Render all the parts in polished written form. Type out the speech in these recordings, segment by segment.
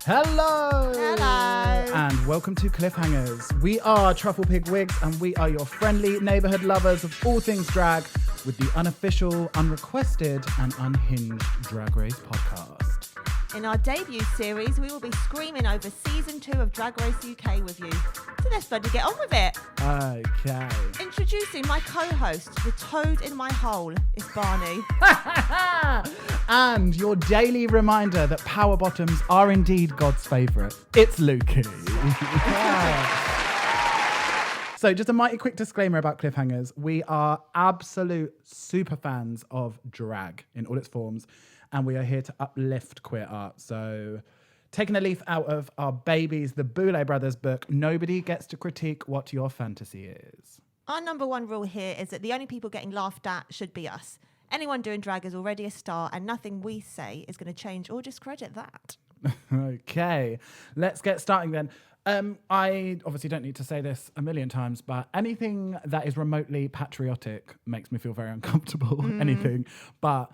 Hello! Hello! And welcome to Cliffhangers. We are Truffle Pig Wigs and we are your friendly neighbourhood lovers of all things drag with the unofficial, unrequested and unhinged Drag Race podcast. In our debut series, we will be screaming over season 2 of Drag Race UK with you. So let's bloody get on with it. Okay. Introducing my co-host, the toad in my hole, is Barney. And your daily reminder that power bottoms are indeed God's favourite. It's Luki. So just a mighty quick disclaimer about Cliffhangers. We are absolute super fans of drag in all its forms, and we are here to uplift queer art. So taking a leaf out of our babies, the Boulet Brothers book, nobody gets to critique what your fantasy is. Our number one rule here is that the only people getting laughed at should be us. Anyone doing drag is already a star, and nothing we say is going to change or discredit that. Okay, let's get starting then. I obviously don't need to say this a million times, but anything that is remotely patriotic makes me feel very uncomfortable. Anything. But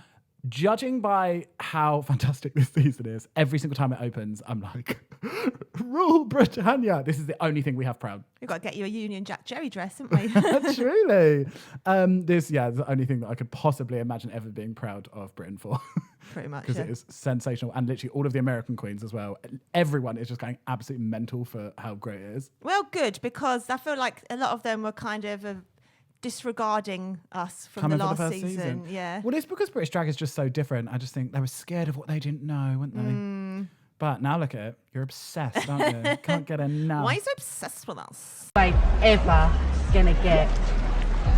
judging by how fantastic this season is, every single time it opens, I'm like, rule Britannia. This is the only thing we have proud. We've got to get you a Union Jack Jerry dress, haven't we? Truly. This is the only thing that I could possibly imagine ever being proud of Britain for. Pretty much, Because it is sensational. And literally all of the American queens as well. Everyone is just going absolutely mental for how great it is. Well, good, because I feel like a lot of them were kind of disregarding us from Coming the last for the first season. Yeah. Well, it's because British drag is just so different. I just think they were scared of what they didn't know, weren't they? But now look at it. You're obsessed, aren't you? Can't get enough. Why are you so obsessed with us? Ain't ever gonna get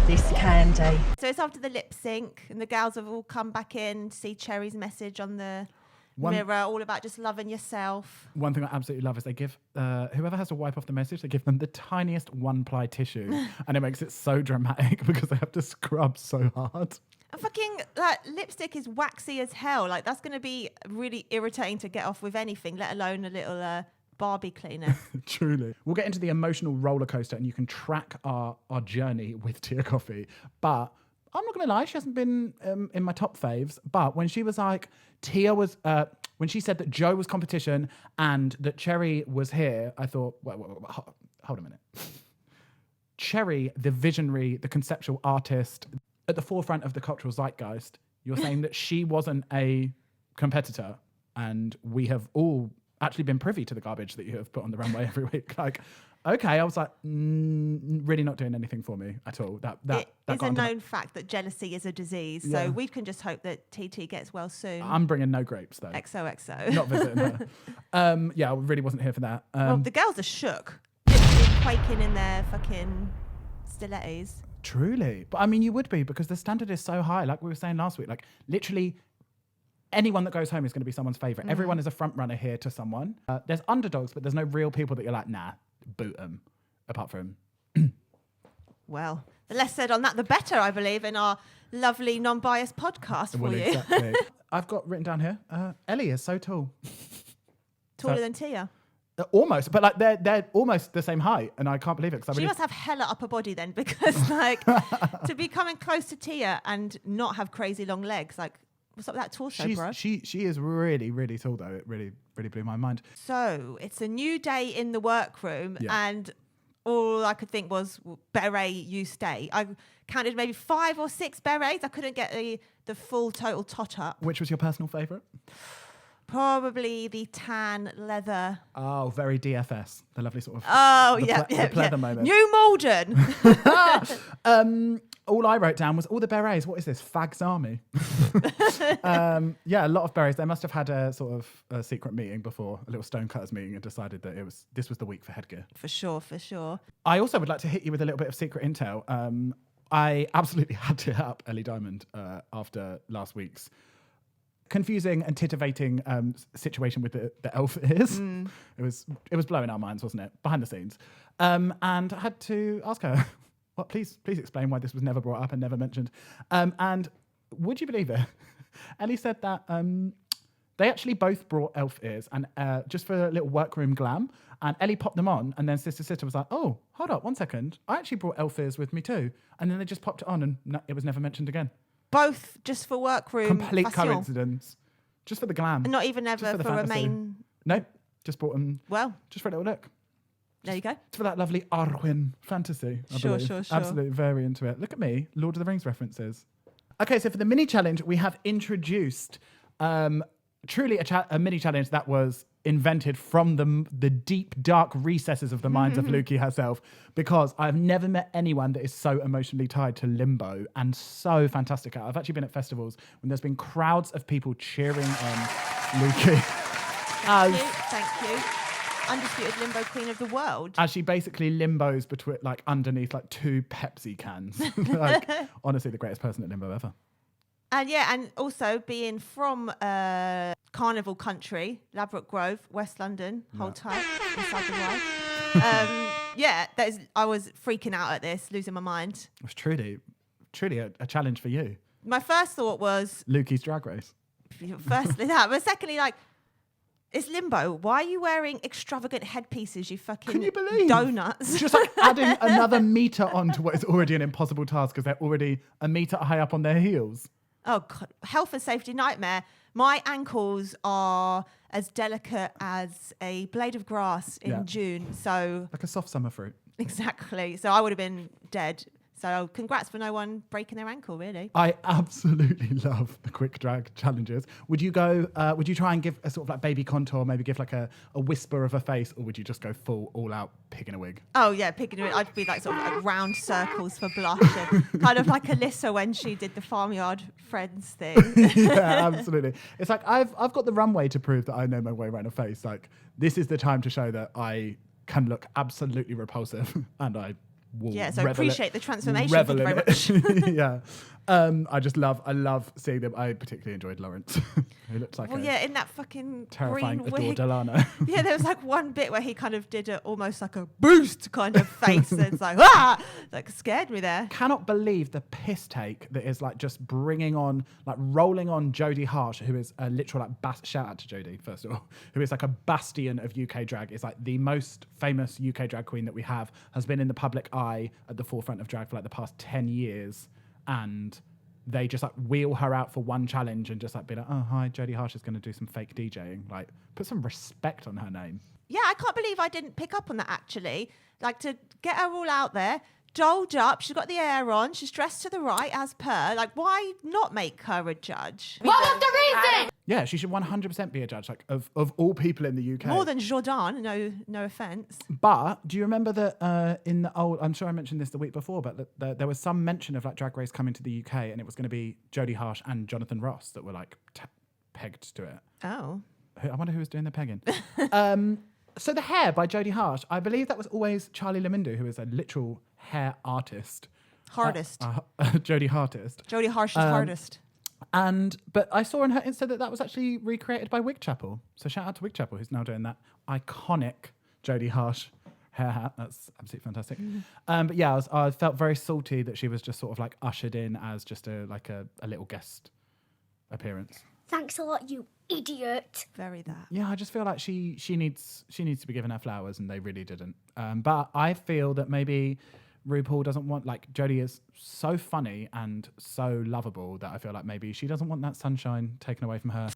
this candy. So it's after the lip sync, and the gals have all come back in to see Cherry's message on the mirror, all about just loving yourself. One thing I absolutely love is they give whoever has to wipe off the message, they give them the tiniest one-ply tissue, and it makes it so dramatic because they have to scrub so hard. And fucking lipstick is waxy as hell. Like, that's going to be really irritating to get off with anything, let alone a little Barbie cleaner. Truly. We'll get into the emotional roller coaster and you can track our journey with Tia Coffee. But I'm not going to lie, she hasn't been in my top faves. But when she was like, Tia was, when she said that Joe was competition and that Cherry was here, I thought, hold a minute. Cherry, the visionary, the conceptual artist, at the forefront of the cultural zeitgeist, you're saying that she wasn't a competitor, and we have all actually been privy to the garbage that you have put on the runway every week. Like, okay, I was like, really not doing anything for me at all. That it's a known fact that jealousy is a disease, so we can just hope that TT gets well soon. I'm bringing no grapes though. XOXO. Not visiting her. I really wasn't here for that. Well, the girls are shook, literally quaking in their fucking stilettos. Truly. But I mean, you would be, because the standard is so high. Like we were saying last week, like literally anyone that goes home is going to be someone's favourite. Everyone is a front runner here to someone. There's underdogs, but there's no real people that you're like, nah, boot them, apart from... Well, the less said on that, the better, I believe, in our lovely non-biased podcast for you. Exactly. I've got written down here, Ellie is so tall. Taller than Tia. Almost, but like they're almost the same height, and I can't believe it. She must have hella upper body then, because like to be coming close to Tia and not have crazy long legs, like what's up with that torso, bro? She is really, really tall though. It really blew my mind. So it's a new day in the workroom, and all I could think was, beret, you stay. I counted maybe 5 or 6 berets. I couldn't get the full total tot up. Which was your personal favourite? Probably the tan leather. Oh, very DFS. The lovely sort of... The pleather moment. New Malden. All I wrote down was all the berets. What is this? Fags Army. A lot of berets. They must have had a sort of a secret meeting before, a little stonecutters meeting, and decided that this was the week for headgear. For sure. I also would like to hit you with a little bit of secret intel. I absolutely had to hit up Ellie Diamond after last week's confusing and tittivating situation with the elf ears. It was blowing our minds, wasn't it? Behind the scenes. And I had to ask her, "What? Please explain why this was never brought up and never mentioned." And would you believe it? Ellie said that they actually both brought elf ears, and just for a little workroom glam. And Ellie popped them on, and then Sister was like, "Oh, hold up, 1 second. I actually brought elf ears with me too." And then they just popped it on, and it was never mentioned again. Both just for workroom. Complete fashion. coincidence. Just for the glam. Not even ever for a main. Nope. Just bought them. Well, just for a little look. There you go. For that lovely Arwen fantasy. I believe. Sure. Absolutely very into it. Look at me, Lord of the Rings references. Okay, so for the mini challenge, we have introduced truly a mini challenge that was invented from the deep, dark recesses of the minds of Luki herself, because I've never met anyone that is so emotionally tied to Limbo and so fantastic. I've actually been at festivals when there's been crowds of people cheering on Luki. Thank you. Undisputed Limbo Queen of the world. As she basically limbos between, like, underneath like 2 Pepsi cans. Like, honestly, the greatest person at Limbo ever. And also being from Carnival Country, Ladbroke Grove, West London, hold tight, inside the wife. I was freaking out at this, losing my mind. It was truly a challenge for you. My first thought was Luki's Drag Race. Firstly that, but secondly, like, it's Limbo. Why are you wearing extravagant headpieces, you fucking Can you believe? donuts? Just like adding another meter onto what is already an impossible task because they're already a meter high up on their heels. Oh, God. Health and safety nightmare. My ankles are as delicate as a blade of grass in June. So like a soft summer fruit. Exactly. So I would have been dead. So congrats for no one breaking their ankle, really. I absolutely love the quick drag challenges. Would you try and give a sort of like baby contour, maybe give like a whisper of a face, or would you just go full all out pig in a wig? Oh yeah, pig in a wig. I'd be like sort of like round circles for blush, and kind of like Alyssa when she did the Farmyard Friends thing. Yeah, absolutely. It's like I've got the runway to prove that I know my way around a face. Like, this is the time to show that I can look absolutely repulsive, and I so appreciate the transformation. Thank you very much. Yeah. I love seeing them. I particularly enjoyed Lawrence. He looked like in that fucking terrifying green Adore wig. Delano. Yeah, there was like one bit where he kind of did almost like a boost kind of face. And it's like, like scared me there. Cannot believe the piss take that is like just bringing on, like rolling on Jodie Harsh, who is a literal like shout out to Jodie, first of all, who is like a bastion of UK drag. Is like the most famous UK drag queen that we have, has been in the public eye at the forefront of drag for like the past 10 years. And they just like wheel her out for one challenge and just like be like, oh, hi, Jodie Harsh is going to do some fake DJing. Like, put some respect on her name. Yeah, I can't believe I didn't pick up on that, actually. Like, to get her all out there, dolled up, she's got the hair on, she's dressed to the right as per. Like, why not make her a judge? What was the reason? Yeah, she should 100% be a judge, like, of all people in the UK. More than Jordan, no offence. But do you remember that in the old, I'm sure I mentioned this the week before, but there was some mention of like Drag Race coming to the UK, and it was going to be Jodie Harsh and Jonathan Ross that were like pegged to it. Oh. I wonder who was doing the pegging. So the hair by Jodie Harsh, I believe that was always Charlie Lamindu, who is a literal hair artist. Hardest. Jodie Hartist. Jodie Harsh's hardest. But I saw on her Insta that was actually recreated by Wig Chapel. So shout out to Wig Chapel, who's now doing that iconic Jodie Harsh hair hat. That's absolutely fantastic. But yeah, I felt very salty that she was just sort of like ushered in as just a little guest appearance. Thanks a lot, you idiot. Very that. Yeah, I just feel like she needs to be given her flowers, and they really didn't. But I feel that maybe RuPaul doesn't want, like, Jodie is so funny and so lovable that I feel like maybe she doesn't want that sunshine taken away from her.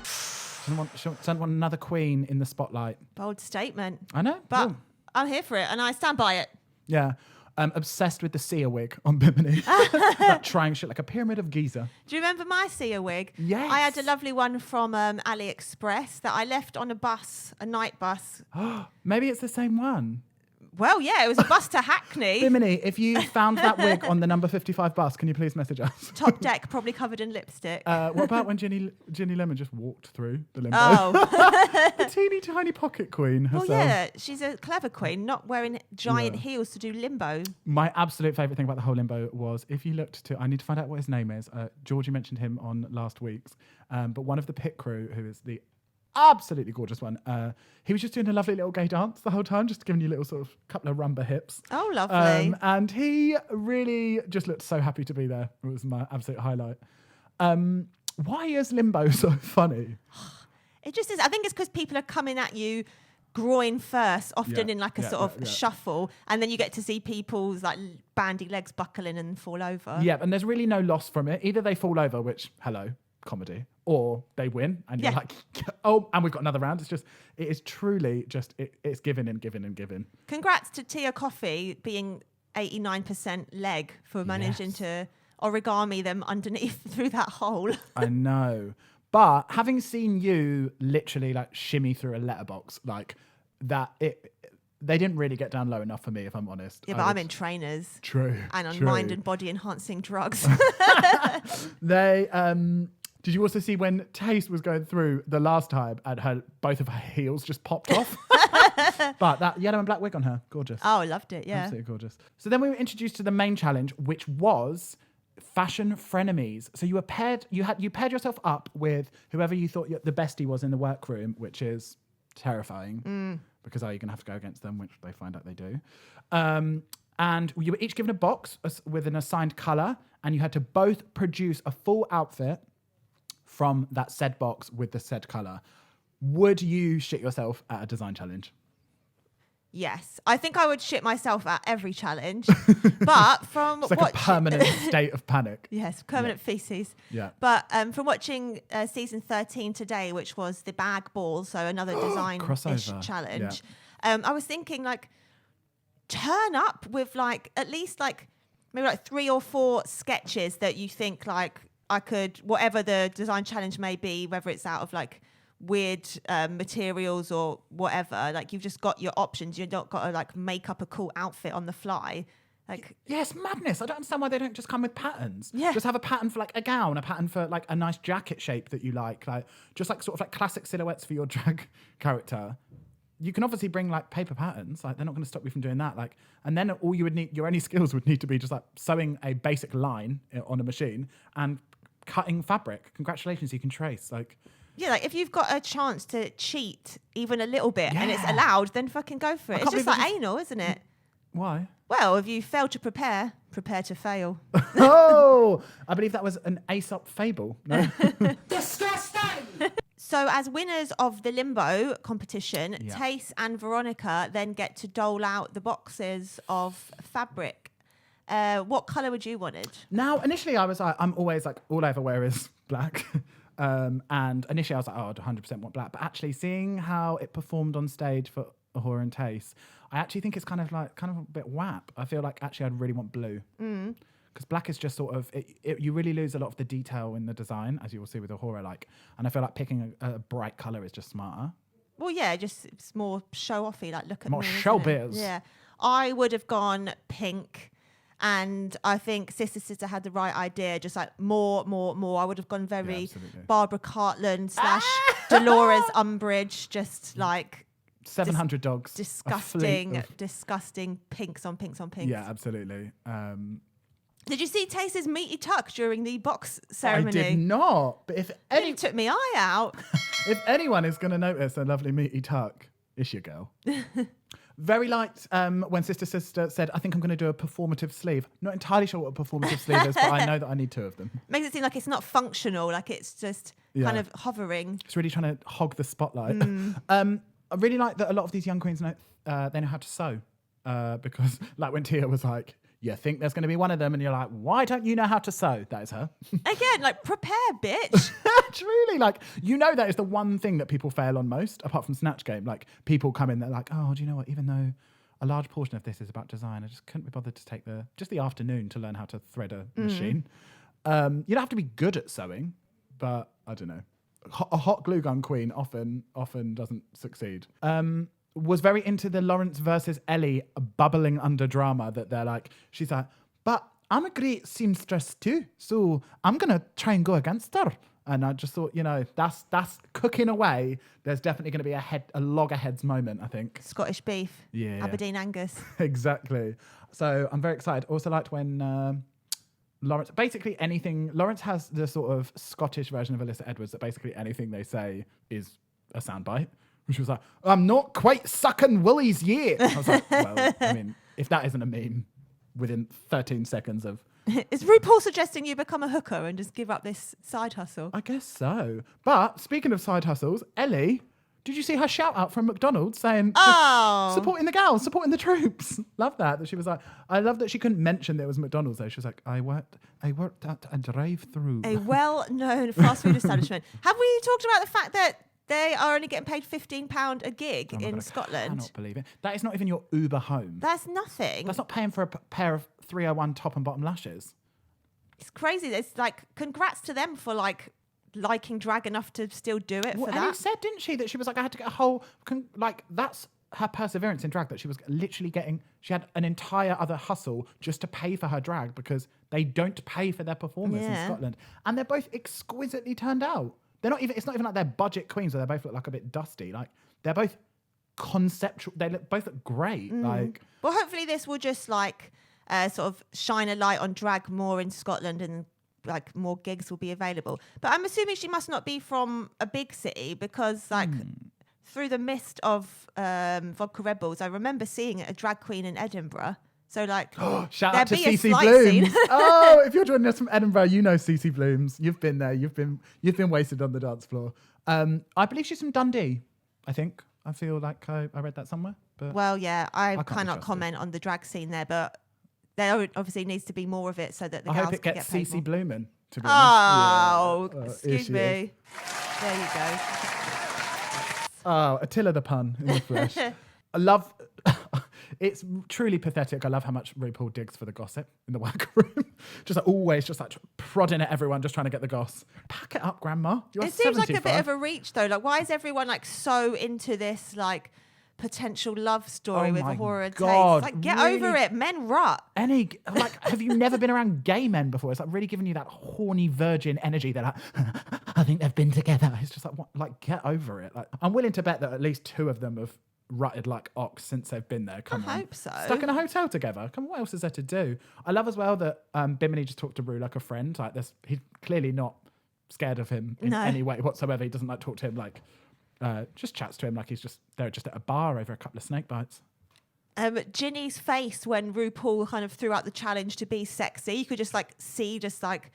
She doesn't want another queen in the spotlight. Bold statement. I know. But yeah. I'm here for it, and I stand by it. Yeah. Obsessed with the Sia wig on Bimini. That trying shit like a pyramid of Giza. Do you remember my Sia wig? Yes. I had a lovely one from AliExpress that I left on a night bus. Maybe it's the same one. Well, yeah, it was a bus to Hackney. Bimini, if you found that wig on the number 55 bus, can you please message us? Top deck, probably covered in lipstick. What about when Ginny Lemon just walked through the limbo? Oh. The teeny tiny pocket queen herself. Well, yeah, she's a clever queen, not wearing giant heels to do limbo. My absolute favourite thing about the whole limbo was, if you looked to, I need to find out what his name is. Georgie mentioned him on last week's, but one of the pit crew, who is the absolutely gorgeous one, he was just doing a lovely little gay dance the whole time, just giving you a little sort of couple of rumba hips. Oh, lovely. And he really just looked so happy to be there. It was my absolute highlight. Why is limbo so funny? It just is. I think it's because people are coming at you groin first, often in like a sort of shuffle, and then you get to see people's like bandy legs buckling and fall over. Yeah, and there's really no loss from it. Either they fall over, which, hello, comedy, or they win, and you're like, oh, and we've got another round. It is truly just, it's giving and giving and giving. Congrats to Tia Coffee being 89% leg for managing to origami them underneath through that hole. I know. But having seen you literally like shimmy through a letterbox like that, they didn't really get down low enough for me, if I'm honest. Yeah, but I'm in trainers. True. And on mind and body enhancing drugs. They did you also see when Taste was going through the last time and both of her heels just popped off? But that yellow and black wig on her, gorgeous. Oh, I loved it, yeah. Absolutely gorgeous. So then we were introduced to the main challenge, which was fashion frenemies. So you paired yourself up with whoever you thought the bestie was in the workroom, which is terrifying because you're going to have to go against them, which they find out they do. And you were each given a box with an assigned colour, and you had to both produce a full outfit from that said box with the said colour. Would you shit yourself at a design challenge? Yes. I think I would shit myself at every challenge. But from it's like a permanent state of panic. Yes, permanent feces. Yeah. But from watching season 13 today, which was the bag ball, so another design-ish challenge, I was thinking like, turn up with like at least like maybe like 3 or 4 sketches that you think like I could, whatever the design challenge may be, whether it's out of like weird materials or whatever, like you've just got your options. You've not got to like make up a cool outfit on the fly. Like, yes, madness. I don't understand why they don't just come with patterns. Yeah. Just have a pattern for like a gown, a pattern for like a nice jacket shape that you like just like sort of like classic silhouettes for your drag character. You can obviously bring like paper patterns, like they're not going to stop you from doing that. Like, and then all you would need, your only skills would need to be just like sewing a basic line on a machine and cutting fabric. Congratulations, you can trace. Like, yeah, like if you've got a chance to cheat even a little bit and it's allowed, then fucking go for it. It's just like anal, isn't it? Why? Well, if you fail to prepare to fail. Oh, I believe that was an Aesop fable. No? Disgusting! So as winners of the Limbo competition, Tace and Veronica then get to dole out the boxes of fabric. What colour would you wanted? Now, initially I was like, I'm always like, all I ever wear is black. And initially I was like, oh, I'd 100% want black. But actually seeing how it performed on stage for Ahura and Tace, I actually think it's kind of a bit whap. I feel like actually I'd really want blue. Because black is just sort of, you really lose a lot of the detail in the design, as you will see with Ahura. And I feel like picking a bright colour is just smarter. Well, yeah, it's more show-offy, like look at more me. More showbiz. Yeah. I would have gone pink. And I think Sister had the right idea, just like more. I would have gone very Barbara Cartland / Dolores Umbridge, just like 700 dogs. Disgusting pinks on pinks on pinks. Yeah, absolutely. Did you see Tace's meaty tuck during the box ceremony? I did not. But if it took me eye out. If anyone is going to notice a lovely meaty tuck, it's your girl. Very liked when Sister said, I think I'm going to do a performative sleeve. Not entirely sure what a performative sleeve is, but I know that I need 2 of them. Makes it seem like it's not functional, like it's just kind of hovering. It's really trying to hog the spotlight. I really like that a lot of these young queens know they know how to sew. Because like when Tia was like, you think there's going to be one of them, and you're like, why don't you know how to sew? That is her. Again, like, prepare, bitch. Truly, like, that is the one thing that people fail on most, apart from Snatch Game. Like, people come in, they're like, oh, do you know what? Even though a large portion of this is about design, I just couldn't be bothered to take the afternoon to learn how to thread a machine. You don't have to be good at sewing, but I don't know. A hot glue gun queen often doesn't succeed. Was very into the Lawrence versus Ellie bubbling under drama that they're like, she's like, but I'm a great seamstress too, so I'm going to try and go against her. And I just thought, that's cooking away. There's definitely going to be a loggerheads moment, I think. Scottish beef. Yeah. Aberdeen Angus. Exactly. So I'm very excited. Also liked when Lawrence, basically anything, Lawrence has the sort of Scottish version of Alyssa Edwards that basically anything they say is a soundbite. She was like, I'm not quite sucking willies yet. I was like, well, I mean, if that isn't a meme within 13 seconds of... Is RuPaul suggesting you become a hooker and just give up this side hustle? I guess so. But speaking of side hustles, Ellie, Did you see her shout out from McDonald's saying, supporting the gals, supporting the troops? Love that she was like, I love that she couldn't mention that it was McDonald's though. She was like, I worked at a drive-through. A well-known fast food establishment. Have we talked about the fact that they are only getting paid £15 a gig in Scotland? I cannot believe it. That is not even your Uber home. That's nothing. That's not paying for a pair of 301 top and bottom lashes. It's crazy. It's like, congrats to them for like liking drag enough to still do it for that. Ellie said, didn't she, that she was like, I had to get a whole, that's her perseverance in drag, that she was literally she had an entire other hustle just to pay for her drag because they don't pay for their performers in Scotland. And they're both exquisitely turned out. It's not even like they're budget queens where they both look like a bit dusty. Like, they're both conceptual. Both look great. Like, well, hopefully this will just like sort of shine a light on drag more in Scotland and like more gigs will be available. But I'm assuming she must not be from a big city because like through the mist of Vodka Red Bulls, I remember seeing a drag queen in Edinburgh. So like, shout out to CC Blooms. Oh, if you're joining us from Edinburgh, you know CC Blooms. You've been there. You've been wasted on the dance floor. I believe she's from Dundee. I think. I feel like I read that somewhere. But well, yeah, I cannot comment on the drag scene there, but there obviously needs to be more of it so that the girls I hope it gets CC Bloomin'. To be honest. Excuse me. There you go. Oh, Attila the pun in the flesh. I love. It's truly pathetic. I love how much RuPaul digs for the gossip in the workroom. Just like always, just like prodding at everyone, just trying to get the goss. Pack it up, Grandma. It seems like a bit of a reach, though. Like, why is everyone like so into this like potential love story with a horror taste? Like, get over it. Men rut. Have you never been around gay men before? It's like really giving you that horny virgin energy. They're like, I think they've been together. It's just like, what? Like, get over it. Like, I'm willing to bet that at least 2 of them have rutted like ox since they've been there. I hope so. Stuck in a hotel together. Come on, what else is there to do? I love as well that Bimini just talked to Rue like a friend. Like this, he's clearly not scared of him in any way whatsoever. He doesn't like talk to him like just chats to him like he's just there just at a bar over a couple of snake bites. Ginny's face when RuPaul kind of threw out the challenge to be sexy, you could just like see just like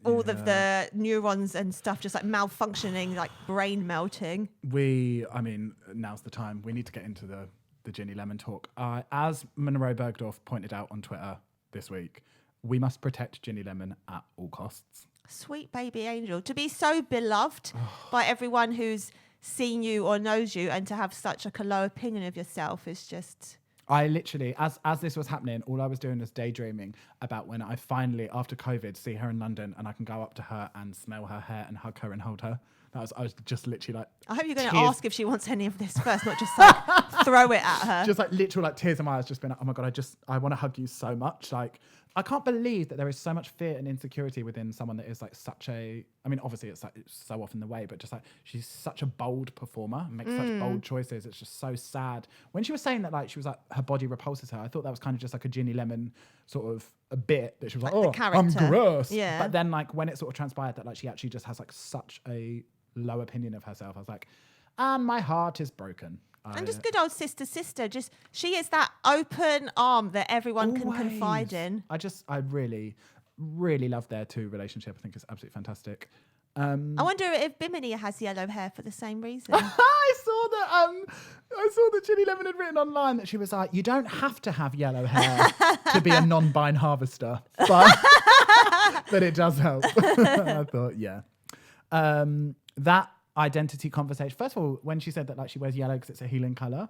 all of the neurons and stuff just like malfunctioning, like brain melting. Now's the time. We need to get into the Ginny Lemon talk. As Monroe Bergdorf pointed out on Twitter this week, we must protect Ginny Lemon at all costs. Sweet baby angel. To be so beloved by everyone who's seen you or knows you, and to have such like a low opinion of yourself is just... I literally, as this was happening, all I was doing was daydreaming about when I finally, after COVID, see her in London and I can go up to her and smell her hair and hug her and hold her. I was just literally like... I hope you're going to ask if she wants any of this first, not just like throw it at her. Just like literal like tears in my eyes, just been like, oh my God, I want to hug you so much. Like, I can't believe that there is so much fear and insecurity within someone that is like such a... I mean, obviously it's like it's so often the way, but just like she's such a bold performer and makes such bold choices. It's just so sad. When she was saying that like she was like her body repulses her, I thought that was kind of just like a Ginny Lemon sort of a bit that she was like oh, I'm gross. Yeah. But then like when it sort of transpired that like she actually just has like such a low opinion of herself, I was like, and my heart is broken. And just good old sister. Just she is that open arm that everyone can confide in. I really, really love their 2 relationship. I think it's absolutely fantastic. I wonder if Bimini has yellow hair for the same reason. I saw that Ginny Lemon had written online that she was like, you don't have to have yellow hair to be a non-bine harvester, but it does help. I thought, yeah. That identity conversation. First of all, when she said that like she wears yellow because it's a healing color,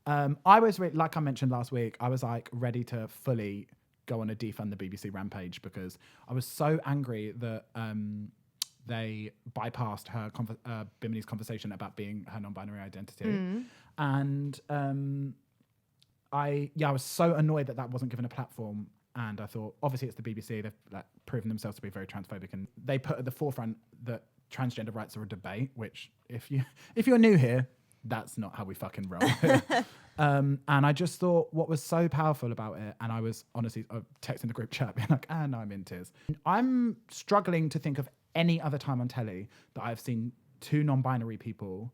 I was like I mentioned last week, I was like ready to fully go on a defund the BBC rampage because I was so angry that they bypassed her Bimini's conversation about being her non-binary identity, and I was so annoyed that wasn't given a platform. And I thought, obviously, it's the BBC. They've like proven themselves to be very transphobic, and they put at the forefront that transgender rights are a debate. Which, if you're new here, that's not how we fucking roll. And I just thought what was so powerful about it, and I was honestly texting the group chat, being like, no, I'm in tears. I'm struggling to think of any other time on telly that I've seen 2 non-binary people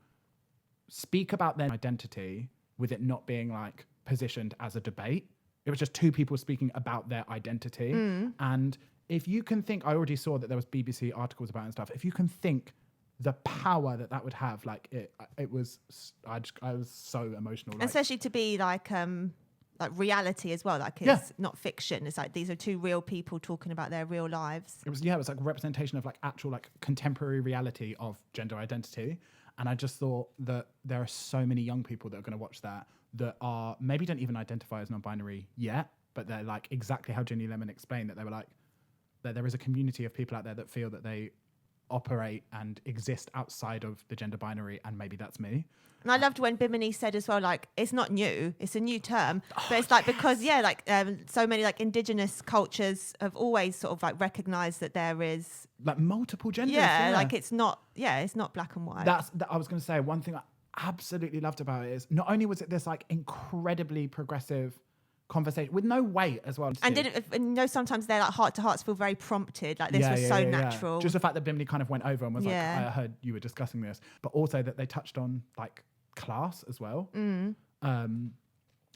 speak about their identity with it not being like positioned as a debate. It was just 2 people speaking about their identity. And if you can think, I already saw that there was BBC articles about it and stuff. If you can think the power that would have, like it was, I was so emotional. Like, especially to be like reality as well. Like it's not fiction. It's like these are two real people talking about their real lives. It was like a representation of like actual like contemporary reality of gender identity. And I just thought that there are so many young people that are going to watch that are maybe don't even identify as non-binary yet, but they're like exactly how Ginny Lemon explained, that they were like, that there is a community of people out there that feel that they operate and exist outside of the gender binary, and maybe that's me. And I loved when Bimini said as well, like, it's not new, it's a new term, but it's like, because so many like indigenous cultures have always sort of like recognized that there is like multiple genders. Like it's not black and white. I was going to say, one thing I absolutely loved about it is not only was it this like incredibly progressive conversation with no weight as well, and sometimes their like heart to hearts feel very prompted, like this was so natural. Just the fact that Bimini kind of went over and was like, I heard you were discussing this, but also that they touched on like class as well, and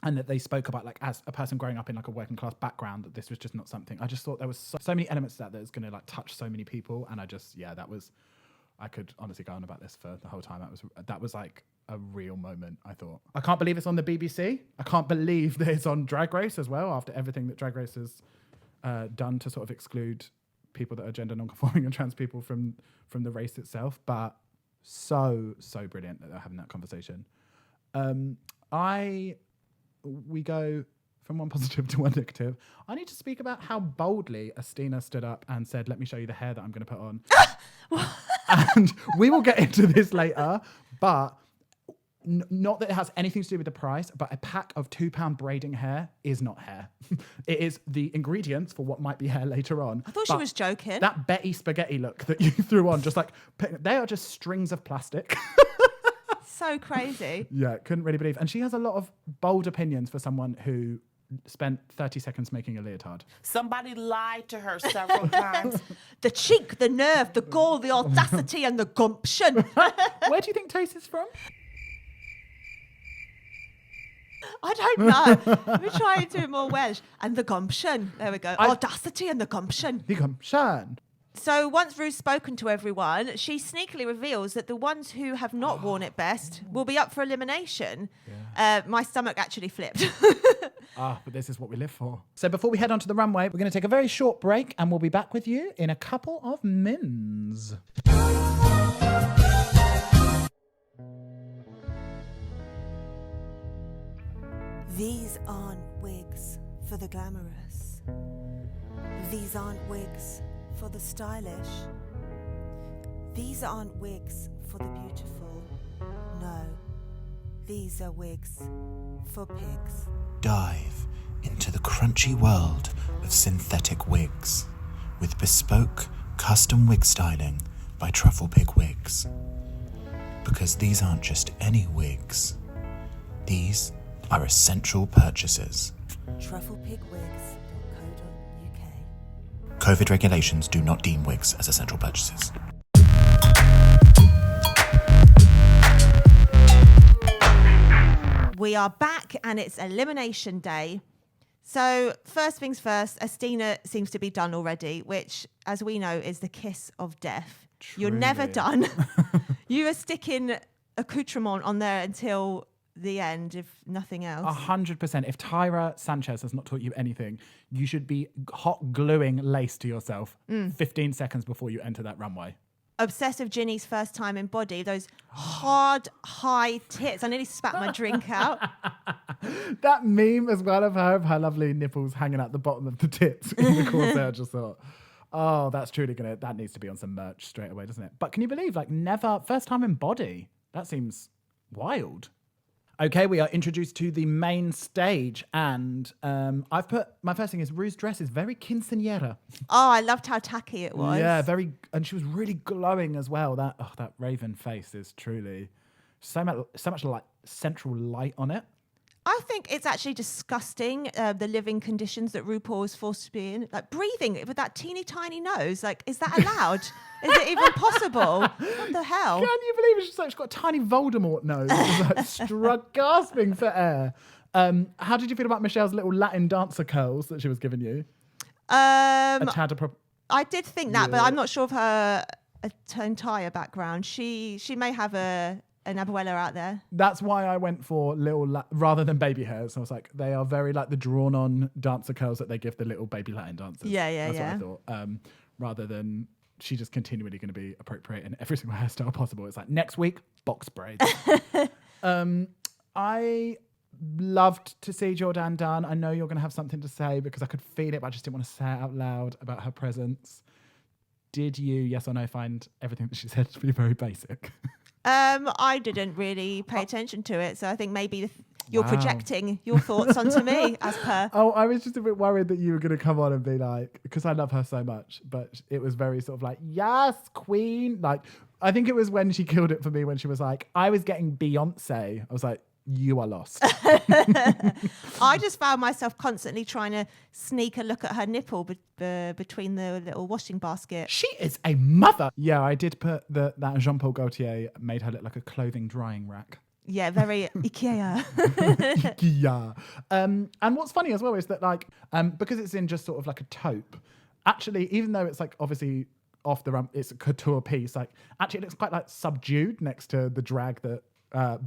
that they spoke about like, as a person growing up in like a working class background, that this was just not something. I just thought there was so many elements to that was going to like touch so many people, and I could honestly go on about this for the whole time. That was like a real moment, I thought. I can't believe it's on the BBC. I can't believe that it's on Drag Race as well, after everything that Drag Race has done to sort of exclude people that are gender non-conforming and trans people from the race itself. But so brilliant that they're having that conversation. We go from one positive to one negative. I need to speak about how boldly Estina stood up and said, "Let me show you the hair that I'm going to put on." And we will get into this later, but not that it has anything to do with the price, but a pack of £2 braiding hair is not hair. It is the ingredients for what might be hair later on. I thought she was joking. That Betty Spaghetti look that you threw on, just like, they are just strings of plastic. So crazy. Yeah, couldn't really believe. And she has a lot of bold opinions for someone who spent 30 seconds making a leotard. Somebody lied to her several times. The cheek, the nerve, the gall, the audacity and the gumption. Where do you think Taste is from? I don't know. We're trying to do more Welsh. And the gumption. There we go. Audacity and the gumption. The gumption. So once Rue's spoken to everyone, she sneakily reveals that the ones who have not worn it best will be up for elimination. Yeah. My stomach actually flipped. But this is what we live for. So before we head onto the runway, we're going to take a very short break and we'll be back with you in a couple of mins. These aren't wigs for the glamorous. These aren't wigs for the stylish. These aren't wigs for the beautiful. No, these are wigs for pigs. Dive into the crunchy world of synthetic wigs with bespoke custom wig styling by Truffle Pig Wigs. Because these aren't just any wigs. These are essential purchases. TrufflePigWigs.co.uk. COVID regulations do not deem wigs as essential purchases. We are back and it's elimination day. So first things first, Estina seems to be done already, which, as we know, is the kiss of death. Truly. You're never done. You are sticking accoutrement on there until the end, if nothing else. 100%. If Tyra Sanchez has not taught you anything, you should be hot gluing lace to yourself 15 seconds before you enter that runway. Obsessive Ginny's first time in body, those hard, high tits. I nearly spat my drink out. That meme as well of her lovely nipples hanging out the bottom of the tits in the corset, I just thought, oh, that's truly that needs to be on some merch straight away, doesn't it? But can you believe, never, first time in body? That seems wild. Okay, we are introduced to the main stage, and I've put, my first thing is Rue's dress is very quinceañera. Oh, I loved how tacky it was. Yeah, and she was really glowing as well. That raven face is truly so much like central light on it. I think it's actually disgusting, the living conditions that RuPaul was forced to be in. Like breathing with that teeny tiny nose. Like, is that allowed? Is it even possible? What the hell? Can you believe it? She's got a tiny Voldemort nose. Gasping for air. How did you feel about Michelle's little Latin dancer curls that she was giving you? I did think that, but I'm not sure of her entire background. She may have an abuela out there. That's why I went for rather than baby hairs. I was like, they are very like the drawn-on dancer curls that they give the little baby Latin dancers. That's what I thought. Rather than she's just continually going to be appropriating every single hairstyle possible. It's like next week, box braids. I loved to see Jordan Dunn. I know you're going to have something to say because I could feel it, but I just didn't want to say it out loud about her presence. Did you, yes or no, find everything that she said to be very basic? I didn't really pay attention to it, so I think maybe you're projecting your thoughts onto me as per. Oh, I was just a bit worried that you were going to come on and be like, because I love her so much, but it was very sort of like, yes, queen. Like, I think it was when she killed it for me when she was like, I was getting Beyonce. I was like, you are lost. I just found myself constantly trying to sneak a look at her nipple between the little washing basket. She is a mother. Yeah, I did put that Jean-Paul Gaultier made her look like a clothing drying rack. Yeah, very IKEA. Yeah. And what's funny as well is that like, because it's in just sort of like a taupe, actually, even though it's like obviously off the ramp, it's a couture piece, like actually it looks quite like subdued next to the drag that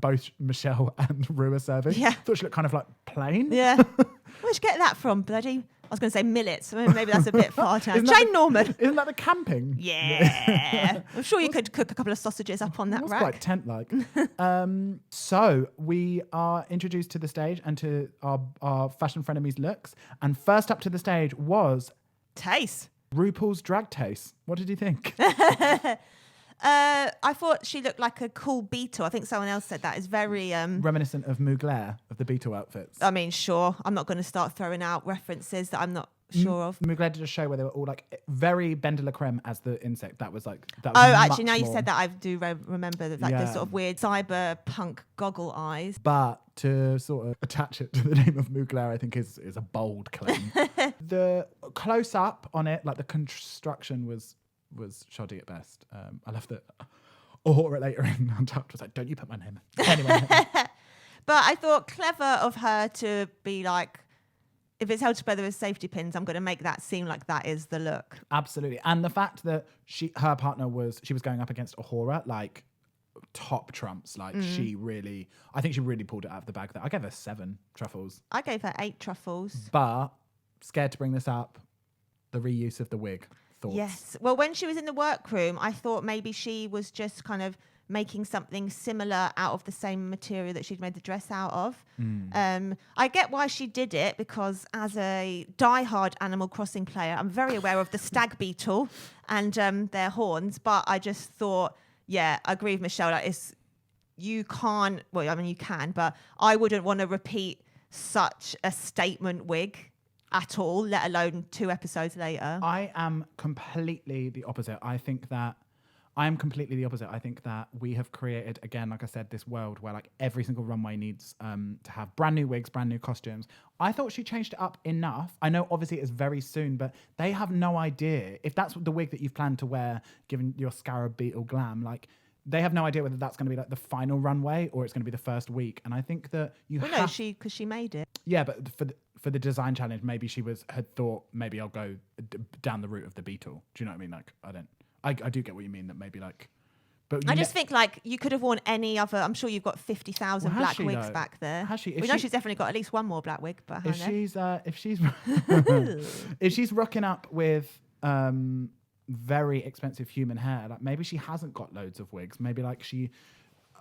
both Michelle and Rue are serving. Yeah. I thought she looked kind of like plain. Yeah. Where'd you get that from? Bloody, I was going to say millets. Maybe that's a bit far down. Jane Norman. Isn't that the camping? Yeah. I'm sure you could cook a couple of sausages up on that That's rack. quite tent-like. So we are introduced to the stage and to our fashion frenemies looks. And first up to the stage was Taste. RuPaul's drag taste. What did you think? I thought she looked like a cool Beetle. I think someone else said that. It's very reminiscent of Mugler of the Beetle outfits. I mean, sure. I'm not going to start throwing out references that I'm not sure of. Mugler did a show where they were all like very Ben de la Creme as the insect. That was actually, now you said that, I do remember that, like the sort of weird cyberpunk goggle eyes. But to sort of attach it to the name of Mugler, I think is a bold claim. The close up on it, like the construction was shoddy at best. I love that Aurora later in Untucked was like, don't you put my name in. Anyway. But I thought clever of her to be like, if it's held together with safety pins, I'm going to make that seem like that is the look. Absolutely. And the fact that her partner was going up against Aurora, like top trumps. Like I think she really pulled it out of the bag there. I gave her 7 truffles. I gave her 8 truffles. But scared to bring this up, the reuse of the wig. Thoughts? Yes. Well, when she was in the workroom, I thought maybe she was just kind of making something similar out of the same material that she'd made the dress out of. I get why she did it, because as a diehard Animal Crossing player, I'm very aware of the stag beetle and their horns, but I just thought, I agree with Michelle, like you can't, well, I mean, you can, but I wouldn't want to repeat such a statement wig at all, let alone 2 episodes later. I am completely the opposite. I think that we have created, again, like I said, this world where like every single runway needs to have brand new wigs, brand new costumes. I thought she changed it up enough. I know obviously it's very soon, but they have no idea if that's the wig that you've planned to wear, given your scarab beetle glam, like they have no idea whether that's going to be like the final runway or it's going to be the first week. And I think that because she made it. Yeah, but for the design challenge, maybe she had thought maybe I'll go down the route of the beetle. Do you know what I mean? Like I do get what you mean, that maybe like, but I just think like you could have worn any other. I'm sure you've got 50,000 black wigs back there. Has she? We know she's definitely got at least one more black wig. But if she's if she's rocking up with very expensive human hair, like maybe she hasn't got loads of wigs. Maybe like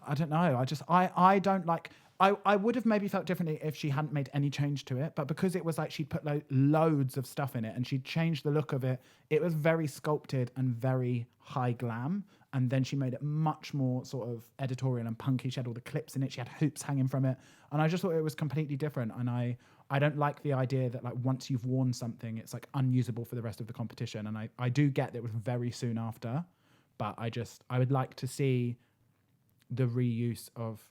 I don't know. I don't like. I would have maybe felt differently if she hadn't made any change to it, but because it was like she'd put loads of stuff in it and she'd changed the look of it, it was very sculpted and very high glam, and then she made it much more sort of editorial and punky. She had all the clips in it, she had hoops hanging from it, and I just thought it was completely different. And I don't like the idea that like once you've worn something, it's like unusable for the rest of the competition. And I do get that it was very soon after, but I would like to see the reuse of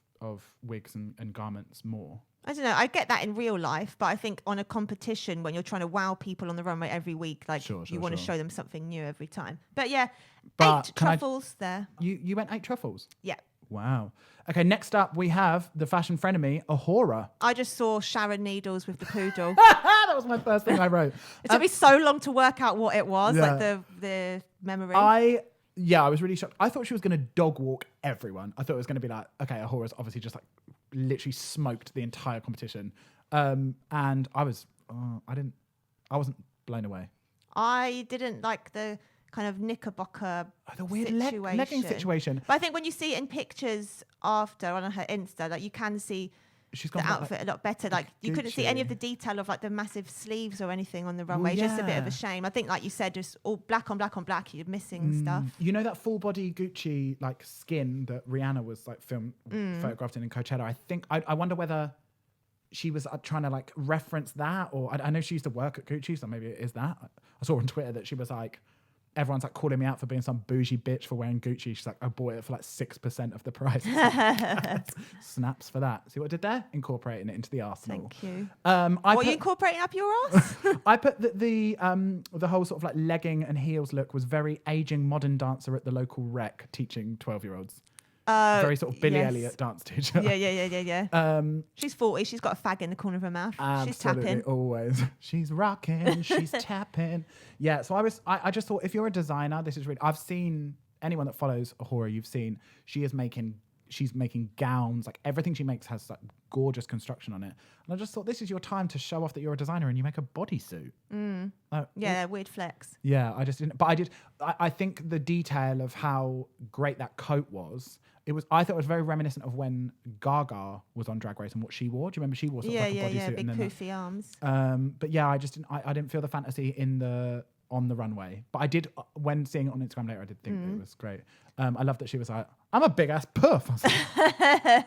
wigs and garments more. I don't know. I get that in real life, but I think on a competition, when you're trying to wow people on the runway every week, like you want to show them something new every time. But 8 truffles there. You went 8 truffles? Yeah. Wow. Okay, next up we have the fashion frenemy, Ahura. I just saw Sharon Needles with the poodle. That was my first thing I wrote. It took me so long to work out what it was, like the memory. Yeah, I was really shocked. I thought she was going to dog walk everyone. I thought it was going to be like, okay, Ahora's obviously just like literally smoked the entire competition. And I wasn't blown away. I didn't like the kind of knickerbocker The weird situation. legging situation. But I think when you see it in pictures after on her Insta, like you can see She's the got outfit a lot better. Like you couldn't see any of the detail of like the massive sleeves or anything on the runway. Just a bit of a shame. I think, like you said, just all black on black on black. You're missing stuff. You know that full body Gucci like skin that Rihanna was like photographed in Coachella. I think I wonder whether she was trying to like reference that, or I know she used to work at Gucci, so maybe it is that. I saw on Twitter that she was like, everyone's like calling me out for being some bougie bitch for wearing Gucci. She's like, I bought it for like 6% of the price. Snaps for that. See what I did there? Incorporating it into the arsenal. Thank you. What are you incorporating up your ass? I put the whole sort of like legging and heels look was very aging modern dancer at the local rec teaching 12-year-olds. Very sort of Billy Elliot dance teacher. Yeah. She's 40. She's got a fag in the corner of her mouth. She's tapping. Always. She's rocking. She's tapping. Yeah. So I just thought, if you're a designer, this is really. I've seen anyone that follows Ahura. You've seen she's making gowns. Like everything she makes has like gorgeous construction on it. And I just thought, this is your time to show off that you're a designer and you make a bodysuit. Weird flex. Yeah, I just didn't. But I did. I think the detail of how great that coat was. I thought it was very reminiscent of when Gaga was on Drag Race and what she wore. Do you remember she wore sort of like a bodysuit? Big poofy arms. But yeah, I just didn't. I didn't feel the fantasy on the runway. But I did when seeing it on Instagram later. I did think it was great. I love that she was like, "I'm a big ass puff." I was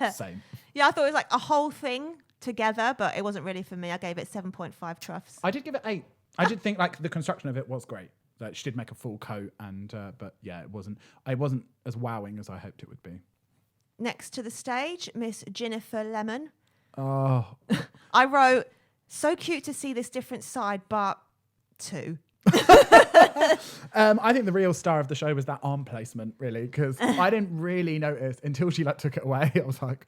like, same. Yeah, I thought it was like a whole thing together, but it wasn't really for me. I gave it 7.5 truffs. I did give it 8. I did think like the construction of it was great. Like she did make a full coat, and but yeah, it wasn't as wowing as I hoped it would be. Next to the stage, Miss Jennifer Lemon. Oh, I wrote, so cute to see this different side, but 2. I think the real star of the show was that arm placement, really, because I didn't really notice until she like took it away. I was like,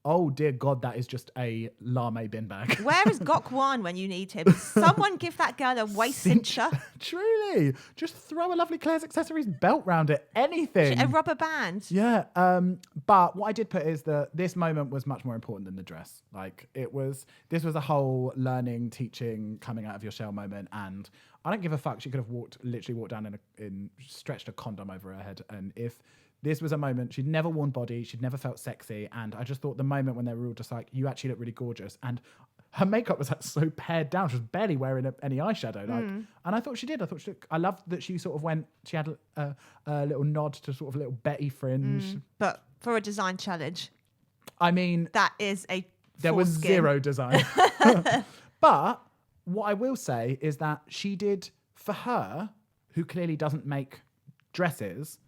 oh dear God, that is just a lame bin bag. Where is Gok Wan when you need him? Someone give that girl a waist cincher. Truly. Just throw a lovely Claire's Accessories belt round it. Anything. A rubber band. Yeah. But what I did put is that this moment was much more important than the dress. Like this was a whole learning, teaching, coming out of your shell moment. And I don't give a fuck. She could have literally walked down and stretched a condom over her head. And if this was a moment, she'd never worn body, she'd never felt sexy, and I just thought the moment when they were all just like, you actually look really gorgeous, and her makeup was like so pared down, she was barely wearing any eyeshadow, and I thought she did. I loved that she sort of she had a little nod to sort of a little Betty fringe. But for a design challenge, I mean, that is there was foreskin. Zero design. But what I will say is that she did, for her, who clearly doesn't make dresses,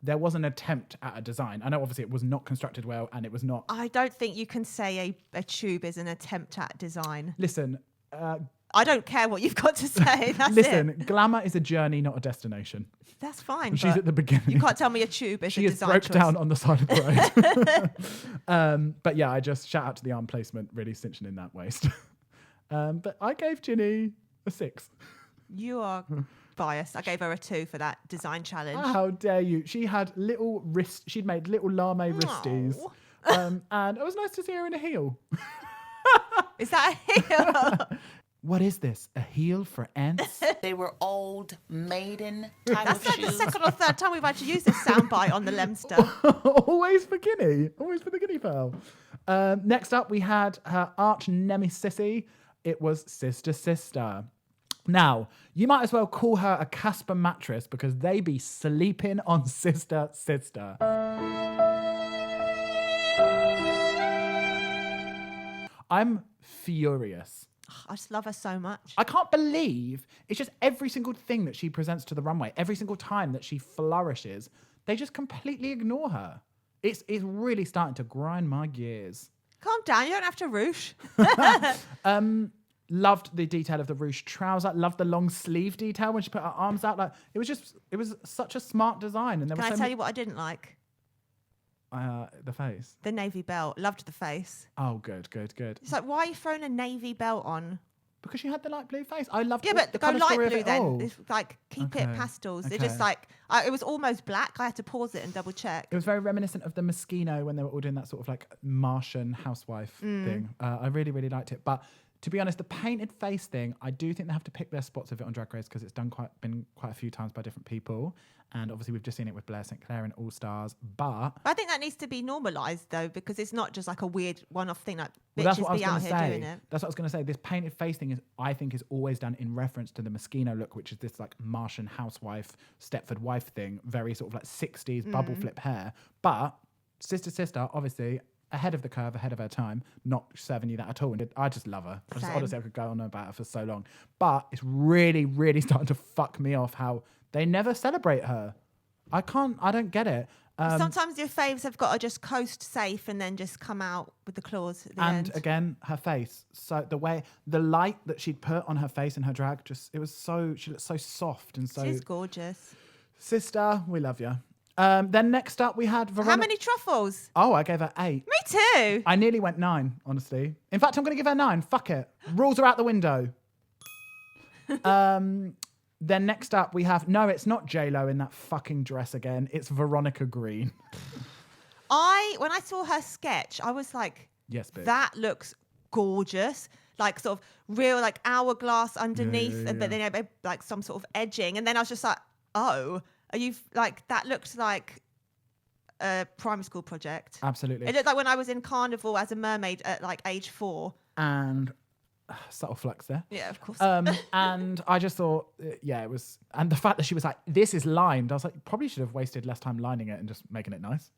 there was an attempt at a design. I know obviously it was not constructed well and it was not... I don't think you can say a tube is an attempt at design. Listen... I don't care what you've got to say. That's Listen, glamour is a journey, not a destination. That's fine. She's at the beginning. You can't tell me a tube is a design She is broke choice. down on the side of the road. But yeah, I just shout out to the arm placement, really cinching in that waist. But I gave Ginny a 6. You are... biased. I gave her a 2 for that design challenge. How dare you? She had little wrists. She'd made little lame wristies. And it was nice to see her in a heel. Is that a heel? What is this? A heel for ants? They were old maiden type That's of like the shoes. second or third time we've had to use this soundbite on the Lemster. Always for Guinea. Always for the guinea fowl. Next up, we had her arch nemesis. It was Sister. Now, you might as well call her a Casper mattress because they be sleeping on Sister. I'm furious. I just love her so much. I can't believe it's just every single thing that she presents to the runway, every single time that she flourishes, they just completely ignore her. It's really starting to grind my gears. Calm down, you don't have to roosh. Loved the detail of the ruche trouser. Loved the long sleeve detail when she put her arms out. Like it was such a smart design. And there Can was I tell you what I didn't like? The face. The navy belt. Loved the face. Oh, good. It's like, why are you throwing a navy belt on? Because she had the light blue face. I loved Yeah, but the go colour light story of blue it then. all. It's like keep it pastels. It okay. just like it was almost black. I had to pause it and double check. It was very reminiscent of the Moschino when they were all doing that sort of like Martian housewife thing. I really, really liked it. But to be honest, the painted face thing, I do think they have to pick their spots of it on Drag Race because it's been quite a few times by different people. And obviously we've just seen it with Blair St. Clair and All Stars. But I think that needs to be normalised though, because it's not just like a weird one-off thing. Like that's what I bitches was be going out to here say. doing it. That's what I was going to say. This painted face thing I think is always done in reference to the Moschino look, which is this like Martian housewife, Stepford wife thing, very sort of like 60s bubble flip hair. But Sister, obviously ahead of the curve, ahead of her time, not serving you that at all. And I just love her. Honestly, I could go on about her for so long. But it's really, really starting to fuck me off how they never celebrate her. I don't get it. Sometimes your faves have got to just coast safe and then just come out with the claws at the And end. again, her face. So the light that she'd put on her face in her drag, she looked so soft and so. She's gorgeous. Sister, we love you. Then next up we had Veronica. How many truffles? Oh, I gave her 8. Me too. I nearly went 9, honestly. In fact, I'm going to give her 9. Fuck it. Rules are out the window. Then next up we have, no, it's not J-Lo in that fucking dress again. It's Veronica Green. When I saw her sketch, I was like, Yes, bitch. that looks gorgeous. Like sort of real like hourglass underneath, but then like some sort of edging. And then I was just like, oh, are you like, that looks like a primary school project. Absolutely. It looked like when I was in Carnival as a mermaid at like age 4. And subtle flux there. Yeah, of course. And I just thought, it was, and the fact that she was like, this is lined, I was like, probably should have wasted less time lining it and just making it nice.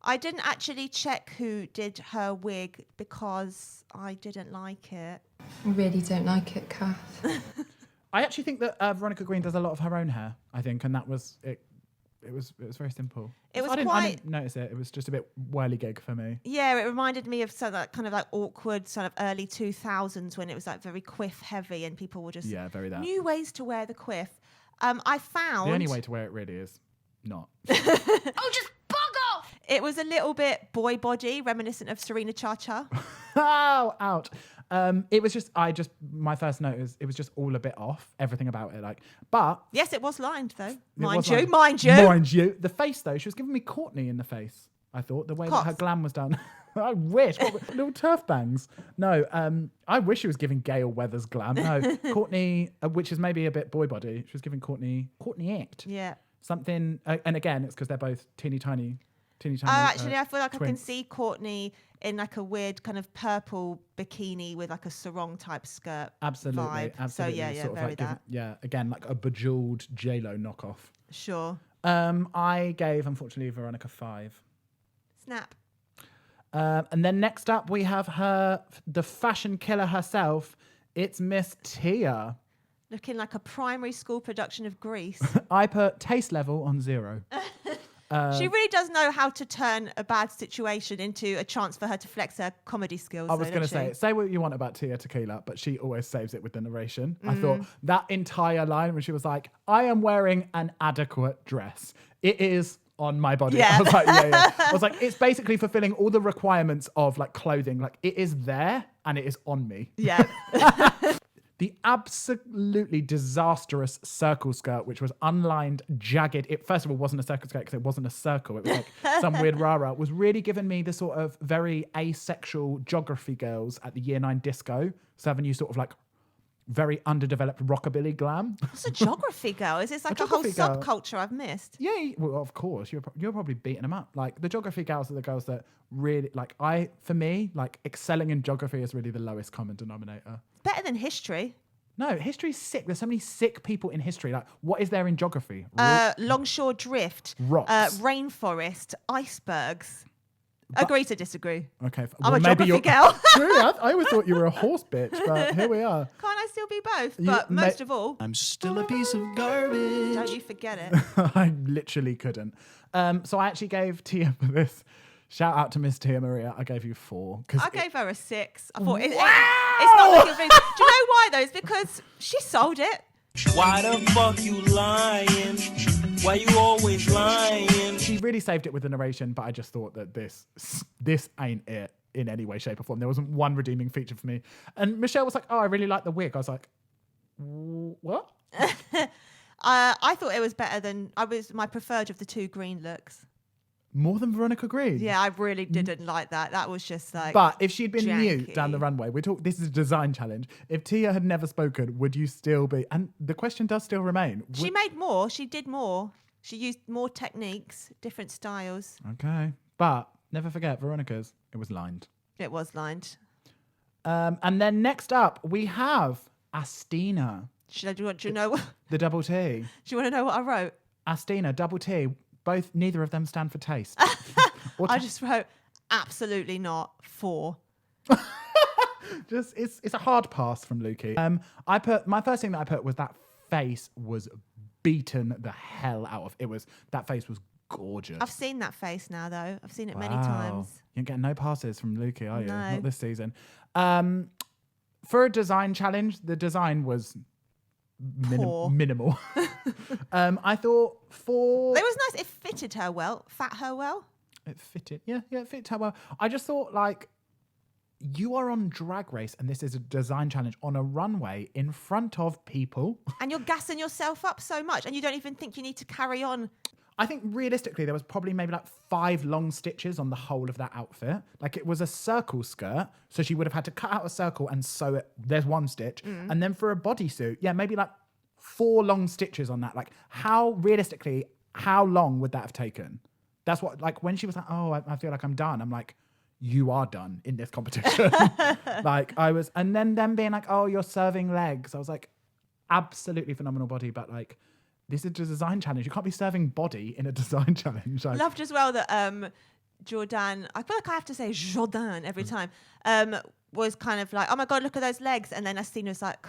I didn't actually check who did her wig because I didn't like it. I really don't like it, Kath. I actually think that Veronica Green does a lot of her own hair, I think, and that was it. It was very simple. It was I quite. didn't notice it. It was just a bit whirligig for me. Yeah, it reminded me of some that kind of like awkward sort of early 2000s when it was like very quiff heavy and people were just very that. new ways to wear the quiff. I found The only way to wear it really is not. Oh, just bug off! it was a little bit boy body, reminiscent of Serena Chacha. Oh, out. It was just, my first note is it was just all a bit off, everything about it. But Yes, it was lined though. was Mind you. Mind you. The face though, she was giving me Courtney in the face. I thought the way that her Cough. glam was done. I wish. Little turf bangs. No, I wish she was giving Gail Weathers glam. No, Courtney, which is maybe a bit boy body. She was giving Courtney Act. Yeah. Something, and again, it's because they're both teeny tiny. Actually, I feel like I can twins. see Courtney in like a weird kind of purple bikini with like a sarong type skirt. Absolutely, vibe. absolutely. So yeah, sort of very like giving, that. again, like a bejeweled J-Lo knockoff. Sure. I gave, unfortunately, Veronica 5. Snap. And then next up, we have the fashion killer herself. It's Miss Tia. Looking like a primary school production of Grease. I put taste level on 0. She really does know how to turn a bad situation into a chance for her to flex her comedy skills. I was going to say what you want about Tia Tequila, but she always saves it with the narration. I thought that entire line when she was like, I am wearing an adequate dress. It is on my body. Yeah. I was like, yeah. I was like, it's basically fulfilling all the requirements of like clothing. Like it is there and it is on me. Yeah. The absolutely disastrous circle skirt, which was unlined, jagged. It first of all wasn't a circle skirt because it wasn't a circle. It was like some weird rara. Was really giving me the sort of very asexual geography girls at the Year 9 disco. So having you sort of like very underdeveloped rockabilly glam. What's a geography girl? Is this like a whole geography girl. subculture I've missed? Yeah, well, of course. You're probably beating them up. Like the geography girls are the girls that really like. For me, like excelling in geography is really the lowest common denominator. Better than history. No, history's sick. There's so many sick people in history. Like, what is there in geography? Longshore drift. Rocks. Rainforest. Icebergs. Agree to disagree. Okay. I'm a geography girl. True, I always thought you were a horse bitch, but here we are. Can't I still be both? But most of all, I'm still a piece of garbage. don't you forget it. I literally couldn't. So I actually gave Tia for this. Shout out to Miss Tia Maria. I gave you 4. I gave her a 6. I thought it's not looking very. Do you know why though? It's because she sold it. Why the fuck you lying? Why you always lying? She really saved it with the narration, but I just thought that this ain't it. in any way, shape or form. There wasn't one redeeming feature for me. And Michelle was like, oh, I really like the wig. I was like, what? I thought it was better than, my preferred of the two green looks. More than Veronica Green? Yeah, I really didn't like that. That was just like. But if she'd been mute janky. down the runway, this is a design challenge. If Tia had never spoken, would you still be? And the question does still remain. She made more. She did more. She used more techniques, different styles. Okay. But never forget, Veronica's, it was lined. It was lined. And then next up, we have Astina. Do you know what? The double T. Do you want to know what I wrote? Astina, double T. Neither of them stand for taste. I just wrote absolutely not 4. It's a hard pass from Luki. My first thing that I put was that face was beaten the hell out of. That face was gorgeous. I've seen that face now though. I've seen it many times. You ain't getting no passes from Luki, are you? No. Not this season. For a design challenge, the design was minimal. I thought it was nice. It fitted her well, fat her well. It fitted. Yeah, it fit her well. I just thought, like, you are on Drag Race and this is a design challenge on a runway in front of people. And you're gassing yourself up so much and you don't even think you need to carry on. I think realistically, there was probably maybe like 5 long stitches on the whole of that outfit. Like it was a circle skirt. So she would have had to cut out a circle and sew it. There's 1 stitch. And then for a bodysuit, maybe like 4 long stitches on that. Like how long would that have taken? That's what, like when she was like, oh, I feel like I'm done. I'm like, you are done in this competition. And then them being like, oh, you're serving legs. I was like, absolutely phenomenal body. But like, this is a design challenge. You can't be serving body in a design challenge. Like, loved as well that Jordan, I feel like I have to say Jordan every time, was kind of like, oh my God, look at those legs. And then Astina was like,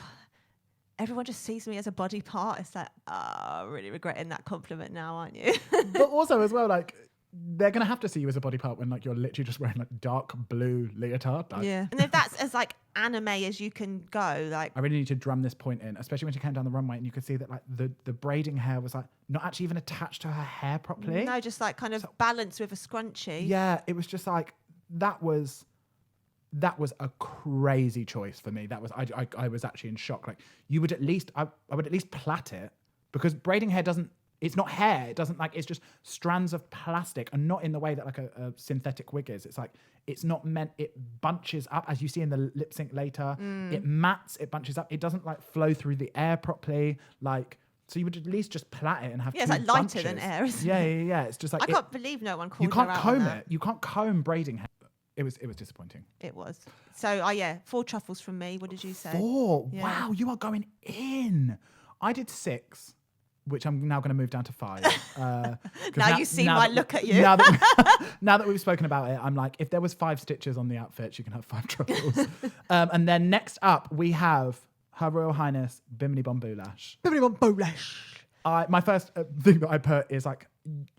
everyone just sees me as a body part. It's like, really regretting that compliment now, aren't you? But also as well, like, they're going to have to see you as a body part when like you're literally just wearing like dark blue leotard. Like. Yeah. And if that's as like anime as you can go, like. I really need to drum this point in, especially when she came down the runway and you could see that like the braiding hair was like not actually even attached to her hair properly. No, just like kind of balanced with a scrunchie. Yeah, it was just like, that was a crazy choice for me. I was actually in shock. Like you would at least, I would at least plait it, because braiding hair it's not hair. It doesn't like, it's just strands of plastic, and not in the way that like a synthetic wig is. It's like, it's not meant, it bunches up as you see in the lip sync later. It mats, it bunches up. It doesn't like flow through the air properly. Like, so you would at least just plait it and have 2 it's like lighter bunches. than air, isn't it? Yeah. Yeah. It's just like, I can't believe no one called you can't her out comb on that. it. You can't comb braiding hair. It was disappointing. It was. So, 4 truffles from me. What did you say? 4? Yeah. Wow, you are going in. I did 6, which I'm now going to move down to 5. Now you see my look at you. Now that we've spoken about it, I'm like, if there was 5 stitches on the outfit, you can have 5 truffles. And then next up, we have Her Royal Highness Bimini Bon Boulash. Bimini Bon Boulash. My first thing that I put is like,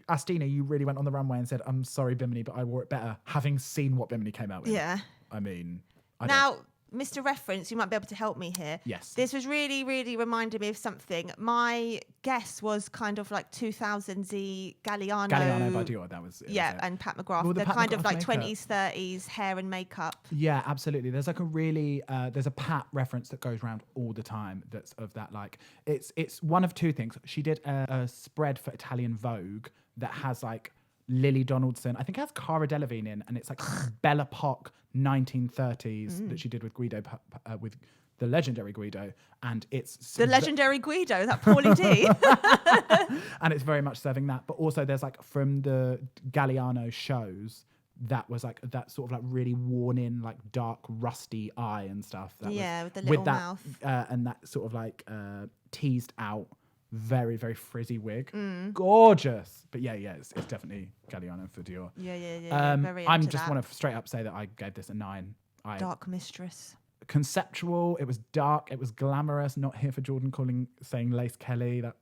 Astina, you really went on the runway and said, I'm sorry, Bimini, but I wore it better, having seen what Bimini came out with. Yeah. I mean... Now, Mr. Reference, you might be able to help me here. Yes. This was really, really reminding me of something. My guess was kind of like 2000s Galliano. Galliano by Dior, that was it. Yeah, and Pat McGrath. Well, the Pat kind McGrath of like makeup. 20s, 30s hair and makeup. Yeah, absolutely. There's like a really, there's a Pat reference that goes around all the time that's of that, like, it's one of 2 things. She did a spread for Italian Vogue that has like Lily Donaldson. I think it has Cara Delevingne in, and it's like Belle Epoque 1930s that she did with Guido, with the legendary Guido, and it's the legendary Guido, that Paulie D. And it's very much serving that. But also there's like from the Galliano shows, that was like that sort of like really worn in, like dark rusty eye and stuff. That yeah, was, with the little mouth. And that sort of like teased out very, very frizzy wig. Gorgeous. But yeah, it's definitely Galliano for Dior. Yeah. Very I into just that. want to straight up say that I gave this a 9. Dark Mistress. Conceptual, it was dark, it was glamorous, not here for Jordan saying Lace Kelly. That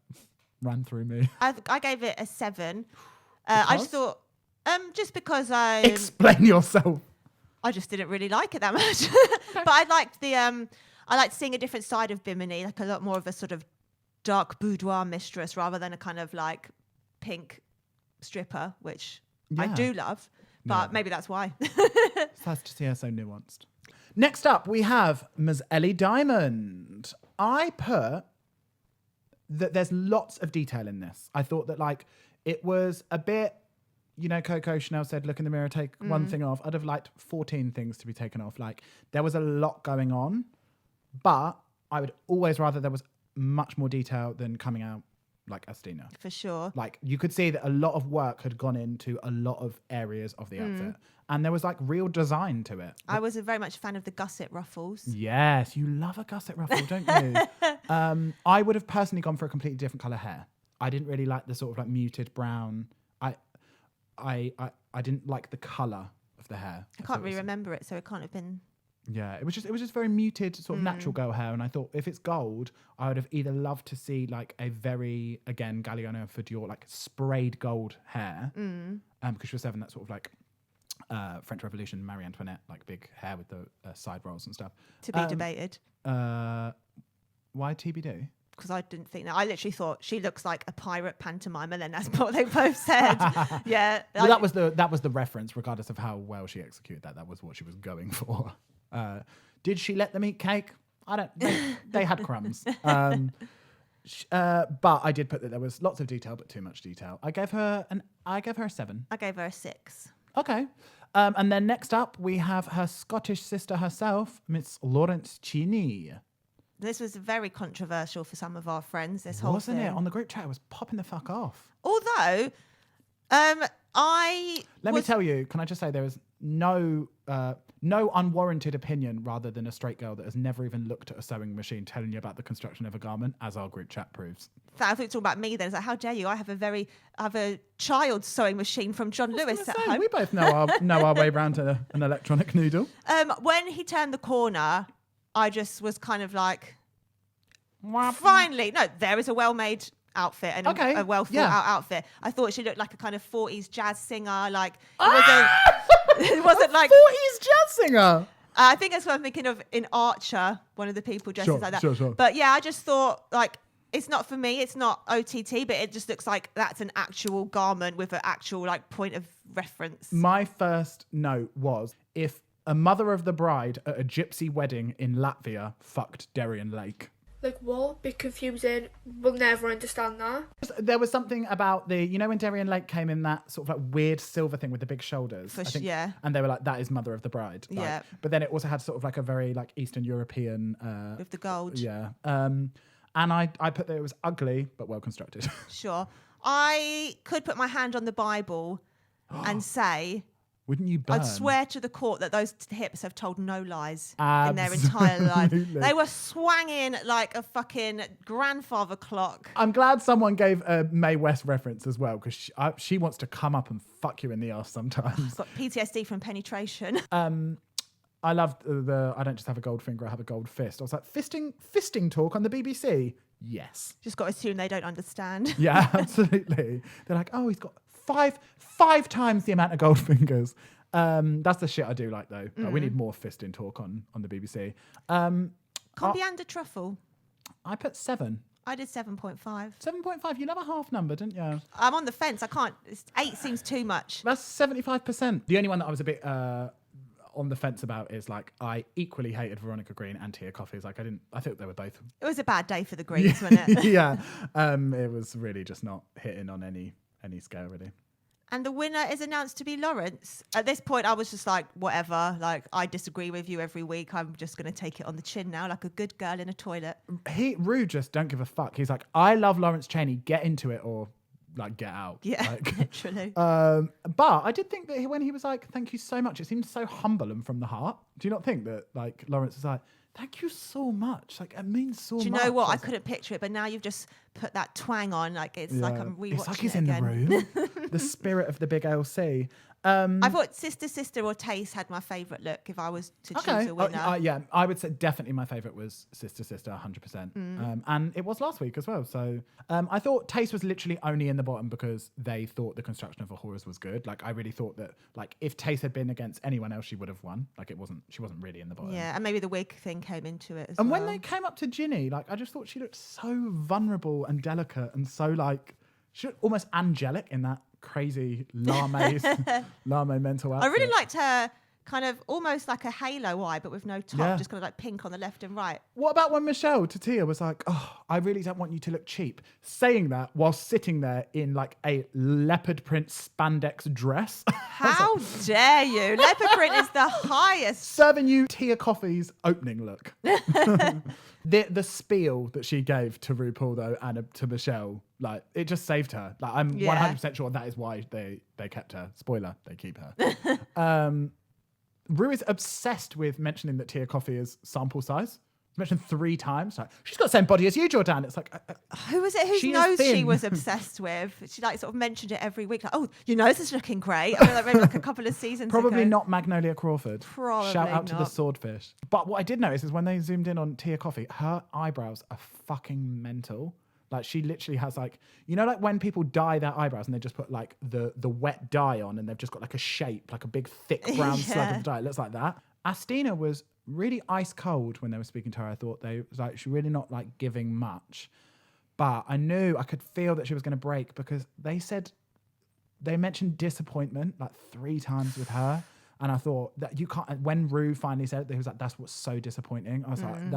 ran through me. I gave it a 7. I just thought, just because Explain yourself. I just didn't really like it that much. But I liked I liked seeing a different side of Bimini, like a lot more of a sort of dark boudoir mistress rather than a kind of like pink stripper, which I do love. but maybe that's why. It's nice to see her so nuanced. Next up, we have Ms. Ellie Diamond. I put that there's lots of detail in this. I thought that like it was a bit, you know, Coco Chanel said, look in the mirror, take one thing off. I'd have liked 14 things to be taken off. Like there was a lot going on, but I would always rather there was much more detail than coming out like Astina. For sure. Like you could see that a lot of work had gone into a lot of areas of the outfit. And there was like real design to it. I was very much a fan of the gusset ruffles. Yes, you love a gusset ruffle, don't you? I would have personally gone for a completely different colour hair. I didn't really like the sort of like muted brown. I didn't like the colour of the hair. I can't really remember it, so it can't have been. Yeah, it was just very muted, sort of natural girl hair. And I thought if it's gold, I would have either loved to see like a very, again, Galliano for Dior, like sprayed gold hair. Because she was having that sort of like French Revolution, Marie Antoinette, like big hair with the side rolls and stuff. To be debated. Why TBD? Because I didn't think that. I literally thought she looks like a pirate pantomime, and then that's what they both said. Yeah. Well, that was the reference, regardless of how well she executed that. That was what she was going for. Did she let them eat cake? I don't. They had crumbs. But I did put that there was lots of detail, but too much detail. I gave her a 7. I gave her a 6. Okay. And then next up, we have her Scottish sister herself, Miss Lawrence Cheney. This was very controversial for some of our friends, this whole Wasn't thing. it? On the group chat, it was popping the fuck off. Although, Let me tell you, can I just say there is no unwarranted opinion rather than a straight girl that has never even looked at a sewing machine telling you about the construction of a garment, as our group chat proves. I thought you were talking about me then. It's like, how dare you? I have a child sewing machine from John Lewis at home. We both know our way around to an electronic noodle. When he turned the corner, I just was kind of like, finally, no, there is a well-made outfit and a well-thought-out outfit. I thought she looked like a kind of 40s jazz singer. Like it wasn't like 40s jazz singer. I think that's what I'm thinking of in Archer. One of the people dresses like that. Sure. But yeah, I just thought like it's not for me. It's not OTT, but it just looks like that's an actual garment with an actual like point of reference. My first note was if a mother of the bride at a gypsy wedding in Latvia fucked Darien Lake. Like what? Bit confusing. We'll never understand that. There was something about when Darien Lake came in that sort of like weird silver thing with the big shoulders. Yeah. And they were like, that is mother of the bride. Like, yeah. But then it also had sort of like a very like Eastern European... with the gold. Yeah. And I put that it was ugly, but well constructed. Sure. I could put my hand on the Bible and say... Wouldn't you burn? I'd swear to the court that those hips have told no lies Absolutely. in their entire life. They were swanging like a fucking grandfather clock. I'm glad someone gave a Mae West reference as well, because she wants to come up and fuck you in the ass sometimes. I've got PTSD from penetration. I loved I don't just have a gold finger, I have a gold fist. I was like, fisting talk on the BBC? Yes. Just got to assume they don't understand. Yeah, absolutely. They're like, oh, he's got five times the amount of gold fingers. That's the shit I do like, though. We need more fisting talk on the BBC. Coriander truffle. I put 7. I did 7.5. 7.5. You love a half number, didn't you? I'm on the fence. I can't. 8 seems too much. That's 75%. The only one that I was a bit on the fence about is like I equally hated Veronica Green and Tia Kofi's. Like I think they were both. It was a bad day for the Greens, wasn't it? Yeah. It was really just not hitting on any scale, really. And the winner is announced to be Lawrence. At this point, I was just like, whatever. Like, I disagree with you every week. I'm just going to take it on the chin now, like a good girl in a toilet. Rue just don't give a fuck. He's like, I love Lawrence Cheney. Get into it or like get out. Yeah, like, literally. But I did think that when he was like, thank you so much, it seemed so humble and from the heart. Do you not think that like Lawrence was like, thank you so much. Like it means so much. Do you know what? I couldn't picture it, but now you've just put that twang on. Like it's like I'm rewatching it. It's like he's in the room. The spirit of the big LC. I thought Sister or Taste had my favourite look if I was to choose a winner. Yeah, I would say definitely my favourite was Sister, 100%. And it was last week as well. So I thought Taste was literally only in the bottom because they thought the construction of a horrors was good. Like I really thought that like if Taste had been against anyone else, she would have won. Like she wasn't really in the bottom. Yeah, and maybe the wig thing came into it as well. And when they came up to Ginny, like I just thought she looked so vulnerable and delicate and so like she looked almost angelic in that crazy lame mental outfit. I really liked her kind of almost like a halo eye, but with no top, Yeah. just kind of like pink on the left and right. What about when Michelle to Tia was like, oh, I really don't want you to look cheap, saying that while sitting there in like a leopard print spandex dress. How dare you? Leopard print is the highest. Serving you Tia Coffee's opening look. The spiel that she gave to RuPaul though and to Michelle, like it just saved her. Like I'm 100% sure that is why they kept her. Spoiler, they keep her. Ru is obsessed with mentioning that Tia Coffee is sample size. It's mentioned 3 times. Like, she's got the same body as you, Jordan. It's like... Who was it whose nose she was obsessed with? She like sort of mentioned it every week. Like, oh, your nose is looking great. I mean, like, maybe like a couple of seasons Probably ago. not Magnolia Crawford. Probably Shout out to the not. swordfish. But what I did notice is when they zoomed in on Tia Coffee, her eyebrows are fucking mental. Like she literally has like, you know, like when people dye their eyebrows and they just put like the wet dye on and they've just got like a shape, like a big thick brown slug of dye. It looks like that. Astina was really ice cold when they were speaking to her. I thought they was like, she's really not like giving much, but I knew I could feel that she was going to break because they mentioned disappointment like 3 times with her. And I thought that you can't, when Ru finally said it, he was like, that's what's so disappointing. I was like,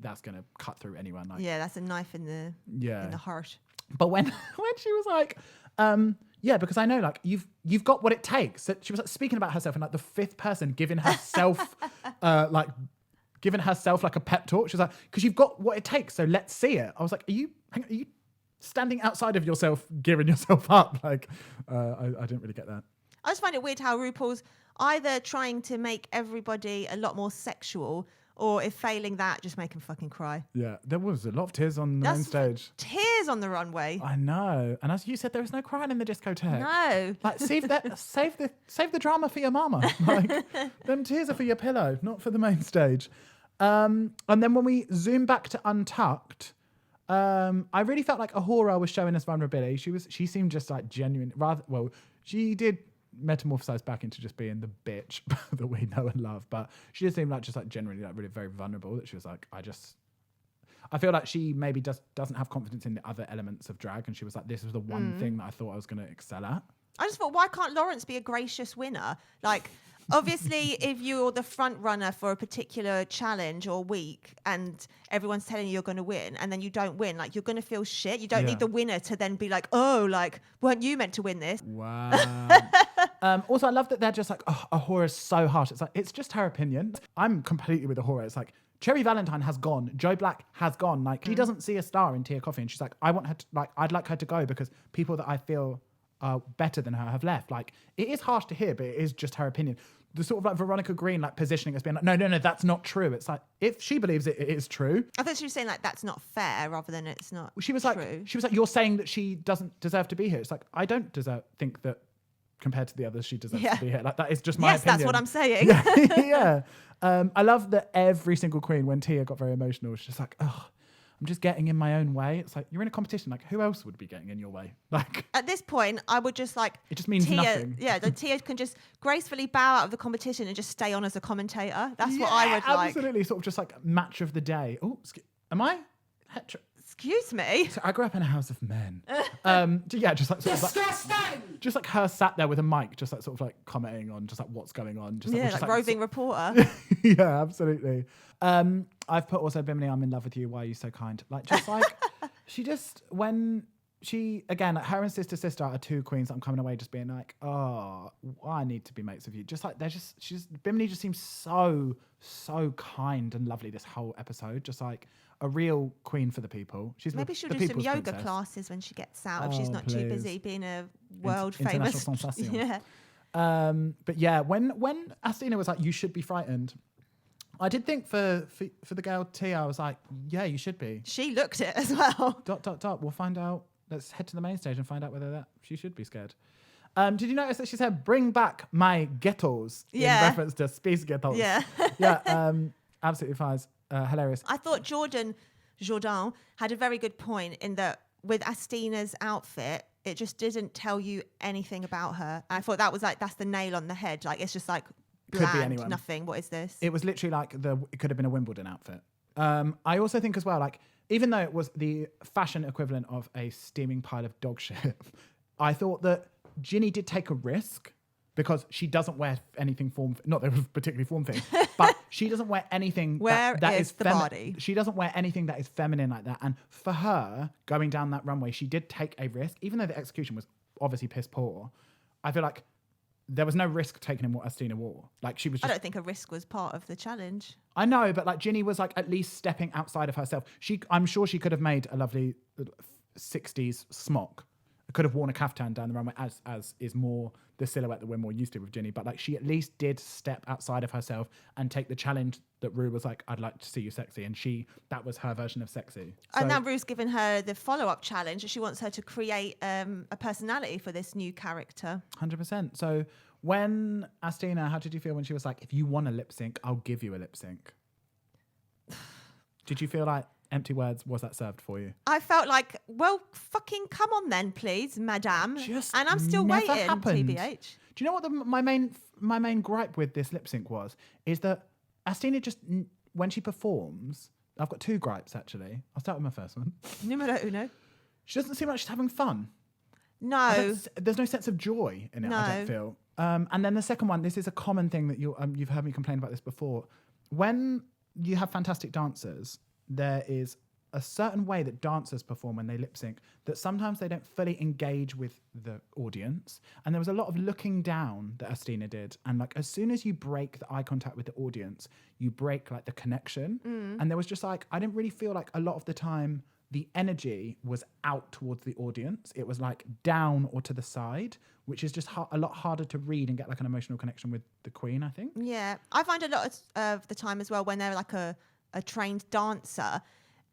that's going to cut through anyone. Like, yeah, that's a knife in the heart. But when she was like, yeah, because I know like you've got what it takes. So she was like speaking about herself and like the 5th person giving herself like a pep talk. She was like, because you've got what it takes, so let's see it. I was like, are you standing outside of yourself, gearing yourself up? Like, I didn't really get that. I just find it weird how RuPaul's either trying to make everybody a lot more sexual, or if failing that, just make them fucking cry. Yeah, there was a lot of tears on the main stage. Tears on the runway. I know, and as you said, there was no crying in the discotheque. No, like save the drama for your mama. Like them tears are for your pillow, not for the main stage. And then when we zoom back to Untucked, I really felt like Ahura was showing us vulnerability. She seemed just like genuine. She did metamorphosize back into just being the bitch that we know and love, but she did seem like just like generally like really very vulnerable, that she was like, I feel like she maybe doesn't have confidence in the other elements of drag, and she was like, this was the one thing that I thought I was going to excel at. I just thought, why can't Lawrence be a gracious winner? Like, obviously, if you're the front runner for a particular challenge or week and everyone's telling you you're going to win and then you don't win, like, you're going to feel shit. You don't need the winner to then be like, oh, like, weren't you meant to win this? Wow. Also, I love that they're just like, oh, Ahura's so harsh. It's like, it's just her opinion. I'm completely with Ahura. It's like, Cherry Valentine has gone. Joe Black has gone. Like, she doesn't see a star in Tia Coffee, and she's like, I want her to, like, I'd like her to go because people that I feel are better than her have left. Like, it is harsh to hear, but it is just her opinion. The sort of like Veronica Green, like positioning as being like, no, that's not true. It's like, if she believes it, it is true. I thought she was saying like, that's not fair rather than it's not She was true. like, you're saying that she doesn't deserve to be here. It's like, I don't think that compared to the others, she deserves to be here. Like, that is just my opinion. Yes, that's what I'm saying. Yeah. I love that every single queen, when Tia got very emotional, was just like, oh, I'm just getting in my own way. It's like, you're in a competition. Like, who else would be getting in your way? Like, at this point, I would just like, it just means Tia, nothing. Yeah, the Tia can just gracefully bow out of the competition and just stay on as a commentator. That's what I would like. Absolutely, sort of just like match of the day. Oh, am I hetero? Excuse me. So I grew up in a house of men. Yeah, just like sort of like, just like her sat there with a mic, just like sort of like commenting on just like what's going on. Just like roving reporter. Yeah, absolutely. I've put also Bimini, I'm in love with you. Why are you so kind? Like, just like when she again, like, her and sister are 2 queens that I'm coming away just being like, oh, I need to be mates with you. Just like Bimini just seems so kind and lovely this whole episode. Just like a real queen for the people. Maybe she'll do some yoga classes when she gets out if she's not too busy being a world famous. Yeah. But yeah, when Astina was like, you should be frightened, I did think for the girl Tia, I was like, yeah, you should be. She looked it as well. ... We'll find out. Let's head to the main stage and find out whether she should be scared. Did you notice that she said, bring back my ghettos in reference to space ghettos? Yeah. Yeah, absolutely fine. Hilarious. I thought Jordan had a very good point in that with Astina's outfit, it just didn't tell you anything about her. And I thought that's the nail on the head. Like, it's just like bland, could be anyone. Nothing. What is this? It was literally like it could have been a Wimbledon outfit. I also think as well, like, even though it was the fashion equivalent of a steaming pile of dog shit, I thought that Ginny did take a risk because she doesn't wear anything not that it was particularly form-fitting, but she doesn't wear anything that is the body? She doesn't wear anything that is feminine like that. And for her, going down that runway, she did take a risk, even though the execution was obviously piss poor. I feel like there was no risk taken in what Astina wore. Like she was just, I don't think a risk was part of the challenge. I know, but like Ginny was like at least stepping outside of herself. I'm sure she could have made a lovely 60s smock. Could have worn a caftan down the runway as is more the silhouette that we're more used to with Ginny. But like she at least did step outside of herself and take the challenge that Rue was like, I'd like to see you sexy. And that was her version of sexy. And now Rue's given her the follow-up challenge. She wants her to create a personality for this new character. 100%. So when Astina, how did you feel when she was like, if you want a lip sync, I'll give you a lip sync? Did you feel like empty words, was that served for you? I felt like, well, fucking come on then, please, madame. And I'm still waiting, TBH. Do you know what my main gripe with this lip sync was? Is that Astina just, when she performs, I've got two gripes actually. I'll start with my first one. Numero uno. She doesn't seem like she's having fun. No. There's no sense of joy in it, I don't feel. And then the second one, this is a common thing that you've heard me complain about this before. When you have fantastic dancers, there is a certain way that dancers perform when they lip sync that sometimes they don't fully engage with the audience. And there was a lot of looking down that Astina did. And like, as soon as you break the eye contact with the audience, you break like the connection. And there was just like, I didn't really feel like a lot of the time the energy was out towards the audience. It was like down or to the side, which is just a lot harder to read and get like an emotional connection with the queen, I think. Yeah. I find a lot of the time as well when they're like a trained dancer,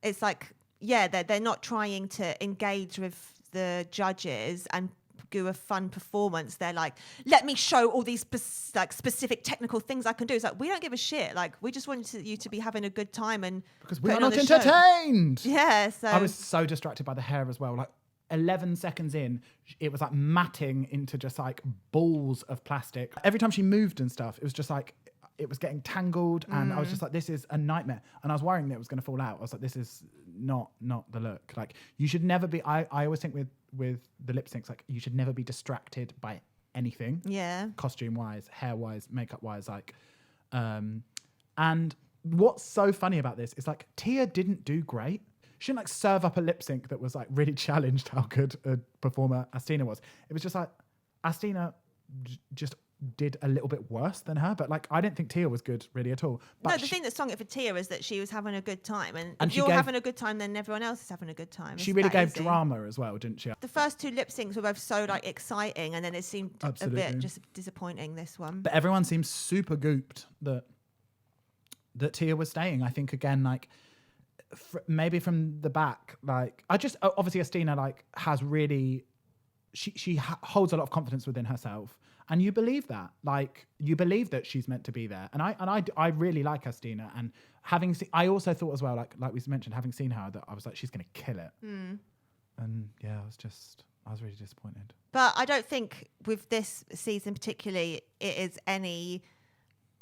it's like, yeah, they're not trying to engage with the judges and do a fun performance. They're like, let me show all these specific technical things I can do. It's like, we don't give a shit. Like, we just want you to be having a good time and because we're not entertained. Yeah. So I was so distracted by the hair as well. Like 11 seconds in, it was like matting into just like balls of plastic. Every time she moved and stuff, it was just like, it was getting tangled and I was just like, this is a nightmare. And I was worrying that it was going to fall out. I was like, this is not the look. Like you should never be, I always think with the lip syncs, like you should never be distracted by anything. Yeah. Costume wise, hair wise, makeup wise, like, and what's so funny about this is like Tia didn't do great. She didn't like serve up a lip sync that was like really challenged how good a performer Astina was. It was just like Astina just did a little bit worse than her, but like I didn't think Tia was good really at all. But no, the thing that sung it for Tia is that she was having a good time, and if she you're having a good time, then everyone else is having a good time. She really gave drama as well, didn't she? The first two lip syncs were both so like exciting, and then it seemed a bit just disappointing, this one. But everyone seems super gooped that Tia was staying. I think again, like maybe from the back, like I just obviously Astina like has really she holds a lot of confidence within herself. And you believe that, like you believe that she's meant to be there, and I really like Astina. And I also thought as well, like we mentioned, having seen her, that I was like, she's gonna kill it. And yeah, I was really disappointed. But I don't think with this season particularly, it is any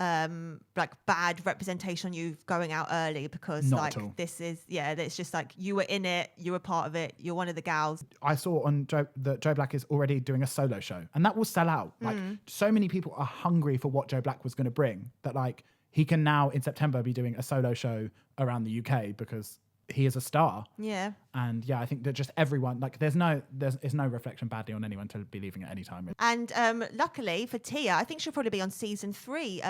like bad representation on you going out early, because Not like at all. this is it's just like you were in it, you were part of it, you're one of the gals. I saw on that Joe Black is already doing a solo show, and that will sell out. Like so many people are hungry for what Joe Black was going to bring, that like he can now in September be doing a solo show around the UK because he is a star. Yeah. And yeah, I think that just everyone, like there's no reflection badly on anyone to be leaving at any time. And luckily for Tia, I think she'll probably be on season 3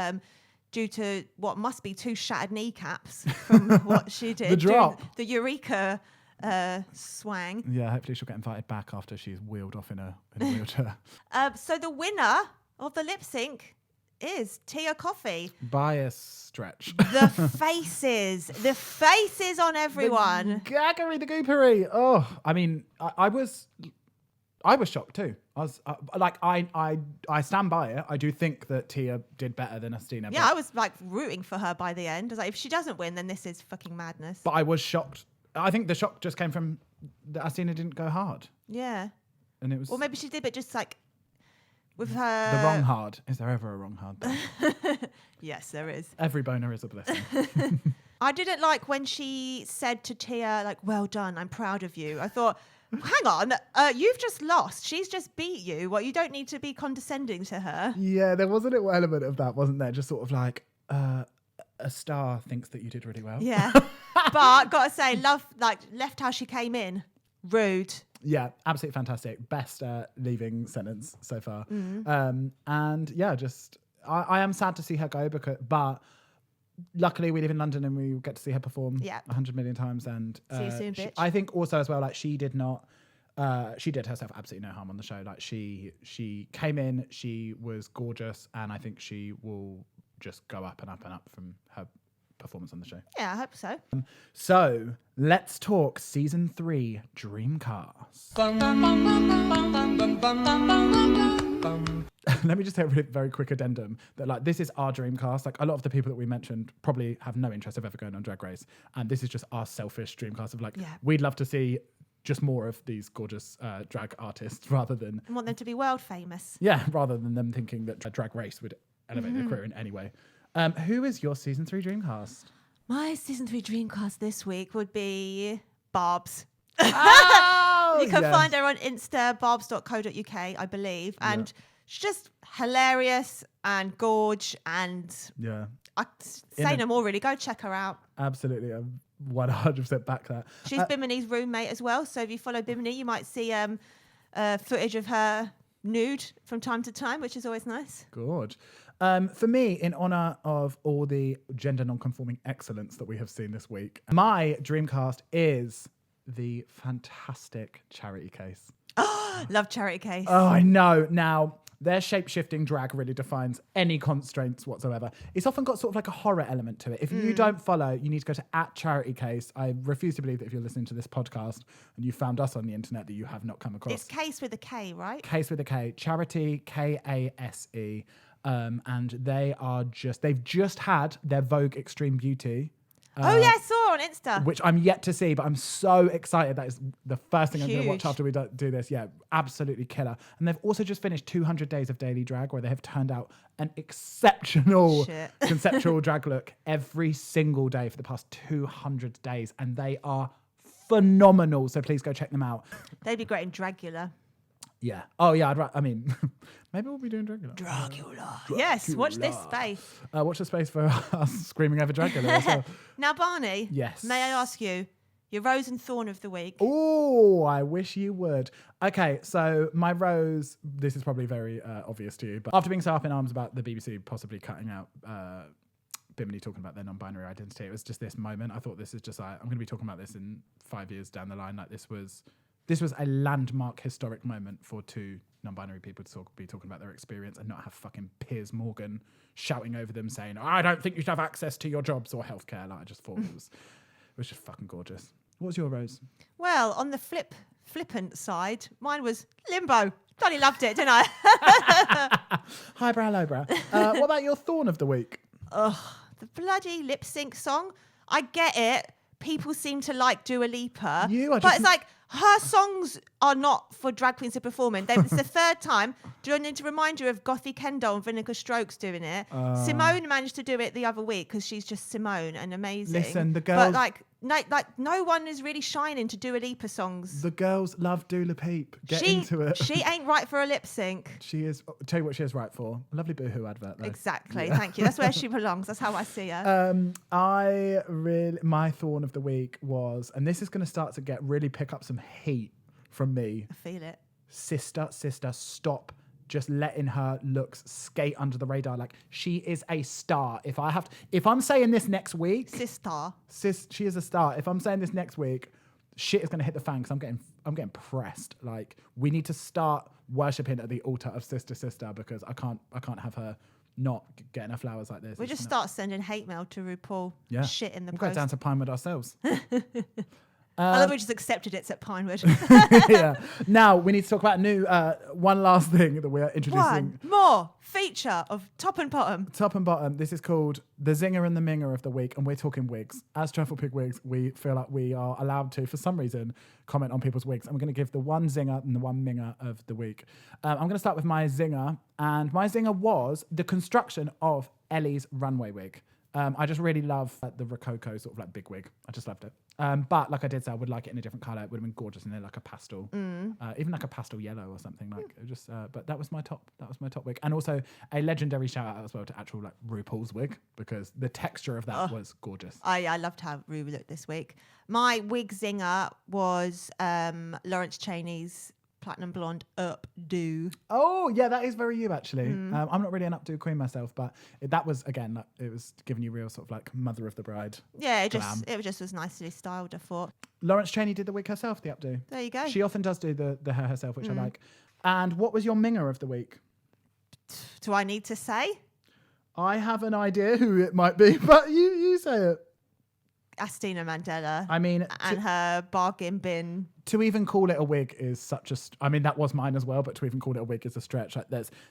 due to what must be 2 shattered kneecaps from what she did. The drop. The Eureka swang. Yeah, hopefully she'll get invited back after she's wheeled off in a wheelchair. So the winner of the lip sync is Tia Coffee. By a stretch. The faces on everyone. The gaggery, the goopery. Oh, I mean, I was shocked too. I was I stand by it. I do think that Tia did better than Astina. Yeah, I was like rooting for her by the end. I was like, if she doesn't win, then this is fucking madness. But I was shocked. I think the shock just came from that Astina didn't go hard. Yeah. And it was. Or maybe she did, but just like with her. The wrong hard. Is there ever a wrong hard? Yes, there is. Every boner is a blessing. I didn't like when she said to Tia, like, well done, I'm proud of you. I thought, Hang on, you've just lost. She's just beat you. What, you don't need to be condescending to her. Yeah, there was a little element of that, wasn't there? Just sort of like a star thinks that you did really well. Yeah. But gotta say, left how she came in. Rude. Yeah, absolutely fantastic. Best leaving sentence so far. Mm. And yeah, just I am sad to see her go, but luckily we live in London and we get to see her perform 100 million times. And see you soon, bitch. I think also as well, like she did herself absolutely no harm on the show. Like she came in, she was gorgeous, and I think she will just go up and up and up from her performance on the show. Yeah, I hope so. So let's talk season 3 Dreamcast. Let me just say a really, very quick addendum that like this is our Dreamcast. Like a lot of the people that we mentioned probably have no interest of ever going on Drag Race, and this is just our selfish Dreamcast of like we'd love to see just more of these gorgeous drag artists rather than I want them to be world famous. Yeah, rather than them thinking that Drag Race would elevate their career in any way. Who is your season 3 Dreamcast? My season 3 Dreamcast this week would be Barb's. Oh, you can find her on Insta, barbs.co.uk, I believe. And she's just hilarious and gorge. And I say no more, really. Go check her out. Absolutely. I'm 100% back that. She's Bimini's roommate as well. So if you follow Bimini, you might see footage of her nude from time to time, which is always nice. Good. For me, in honour of all the gender non-conforming excellence that we have seen this week, my Dreamcast is the fantastic Charity Case. Love Charity Case. Oh, I know. Now, their shape-shifting drag really defines any constraints whatsoever. It's often got sort of like a horror element to it. If you don't follow, you need to go to @CharityCase. I refuse to believe that if you're listening to this podcast and you found us on the internet that you have not come across. It's Case with a K, right? Case with a K. Charity, Kase. And they've just had their Vogue Extreme Beauty. I saw on Insta. Which I'm yet to see, but I'm so excited. That is the first thing I'm going to watch after we do this. Yeah, absolutely killer. And they've also just finished 200 Days of Daily Drag, where they have turned out an exceptional conceptual drag look every single day for the past 200 days. And they are phenomenal. So please go check them out. They'd be great in Dragula. Yeah. Oh, yeah. Maybe we'll be doing Dragula. Dragula. Yes, watch this space. Watch the space for us screaming over Dragula as well. Now, Barney. Yes. May I ask you your rose and thorn of the week? Oh, I wish you would. Okay, so my rose, this is probably very obvious to you, but after being so up in arms about the BBC possibly cutting out Bimini talking about their non-binary identity, it was just this moment. I thought this is just I'm going to be talking about this in 5 years down the line. Like this was a landmark historic moment for two non-binary people to be talking about their experience and not have fucking Piers Morgan shouting over them saying, I don't think you should have access to your jobs or healthcare. Like I just thought it was just fucking gorgeous. What was your rose? Well, on the flippant side, mine was Limbo. Bloody loved it, didn't I? Highbrow, lowbrow. What about your thorn of the week? Ugh, the bloody lip sync song. I get it. People seem to like Dua Lipa. But it's like, her songs are not for drag queens to perform in. It's the third time. Do I need to remind you of Gothy Kendall and Vinegar Strokes doing it? Simone managed to do it the other week because she's just Simone and amazing. Listen, the girls... But no one is really shining to Dua Lipa songs. The girls love Dua Peep. Get into it. She ain't right for a lip sync. She is. I'll tell you what she is right for. A lovely Boohoo advert, though. Exactly. Yeah. Thank you. That's where she belongs. That's how I see her. My thorn of the week was, and this is going to start to pick up some heat from me. I feel it. Sister, stop just letting her looks skate under the radar. Like, she is a star. If I'm saying this next week, she is a star. If I'm saying this next week, shit is going to hit the fan because I'm getting pressed. Like, we need to start worshipping at the altar of sister because I can't have her not getting her flowers like this. We'll just start sending hate mail to Rupaul. Yeah. Shit in the post. We'll go down to Pinewood ourselves. I love we just accepted it's at Pinewood. Yeah. Now we need to talk about one last thing that we are introducing. One more feature of Top and Bottom. Top and Bottom. This is called the Zinger and the Minger of the week, and we're talking wigs. As Truffle Pig Wigs, we feel like we are allowed to, for some reason, comment on people's wigs. And we're going to give the one zinger and the one minger of the week. I'm going to start with my zinger, and my zinger was the construction of Ellie's runway wig. I just really love the Rococo sort of like big wig. I just loved it. But like I did say, I would like it in a different colour. It would have been gorgeous in like a pastel, even like a pastel yellow or something. Like it just. But that was my top. That was my top wig, and also a legendary shout out as well to actual like Rupaul's wig because the texture of that was gorgeous. I loved how Ru looked this week. My wig zinger was Lawrence Chaney's Platinum Blonde updo. Oh yeah, that is very you actually. I'm not really an updo queen myself, but that was again, like, it was giving you real sort of like mother of the bride. Yeah, it glam. just was nicely styled, I thought. Lawrence Chaney did the wig herself, the updo. There you go. She often does do the hair herself, which I like. And what was your minger of the week? Do I need to say? I have an idea who it might be, but you say it. Astina Mandela. I mean, and her bargain bin. To even call it a wig is such a. I mean, that was mine as well, but to even call it a wig is a stretch. Like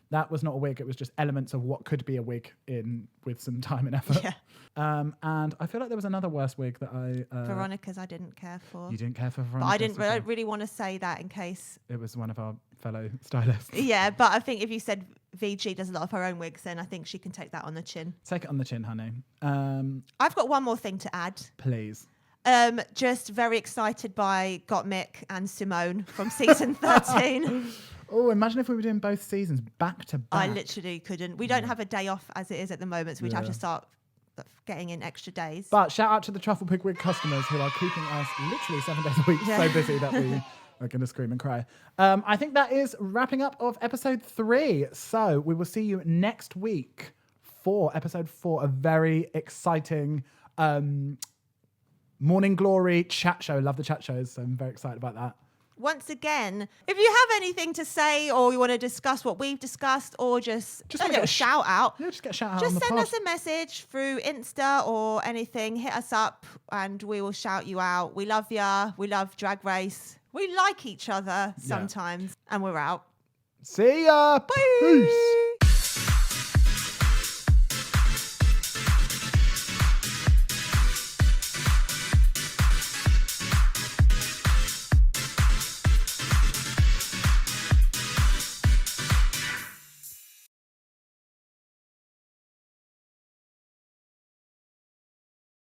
that was not a wig. It was just elements of what could be a wig in with some time and effort. Yeah. And I feel like there was another worse wig that I. Veronica's I didn't care for. You didn't care for Veronica. But I don't really want to say that in case it was one of our fellow stylists. Yeah, but I think if you said VG does a lot of her own wigs, then I think she can take that on the chin. Take it on the chin, honey. I've got one more thing to add. Please. Just very excited by Gottmik and Simone from season 13. Oh, imagine if we were doing both seasons back to back. I literally couldn't. We don't have a day off as it is at the moment, so we'd have to start getting in extra days. But shout out to the Truffle Pig Wig customers who are keeping us literally 7 days a week so busy that we are going to scream and cry. I think that is wrapping up of episode 3. So we will see you next week for episode 4, a very exciting Morning Glory chat show. Love the chat shows, so I'm very excited about that. Once again, if you have anything to say or you want to discuss what we've discussed or just a little shout out. Yeah, just get a shout out just on the send pod. us a message through Insta or anything. Hit us up and we will shout you out. We love ya. We love Drag Race. We like each other sometimes. And we're out. See ya. Bye. Peace.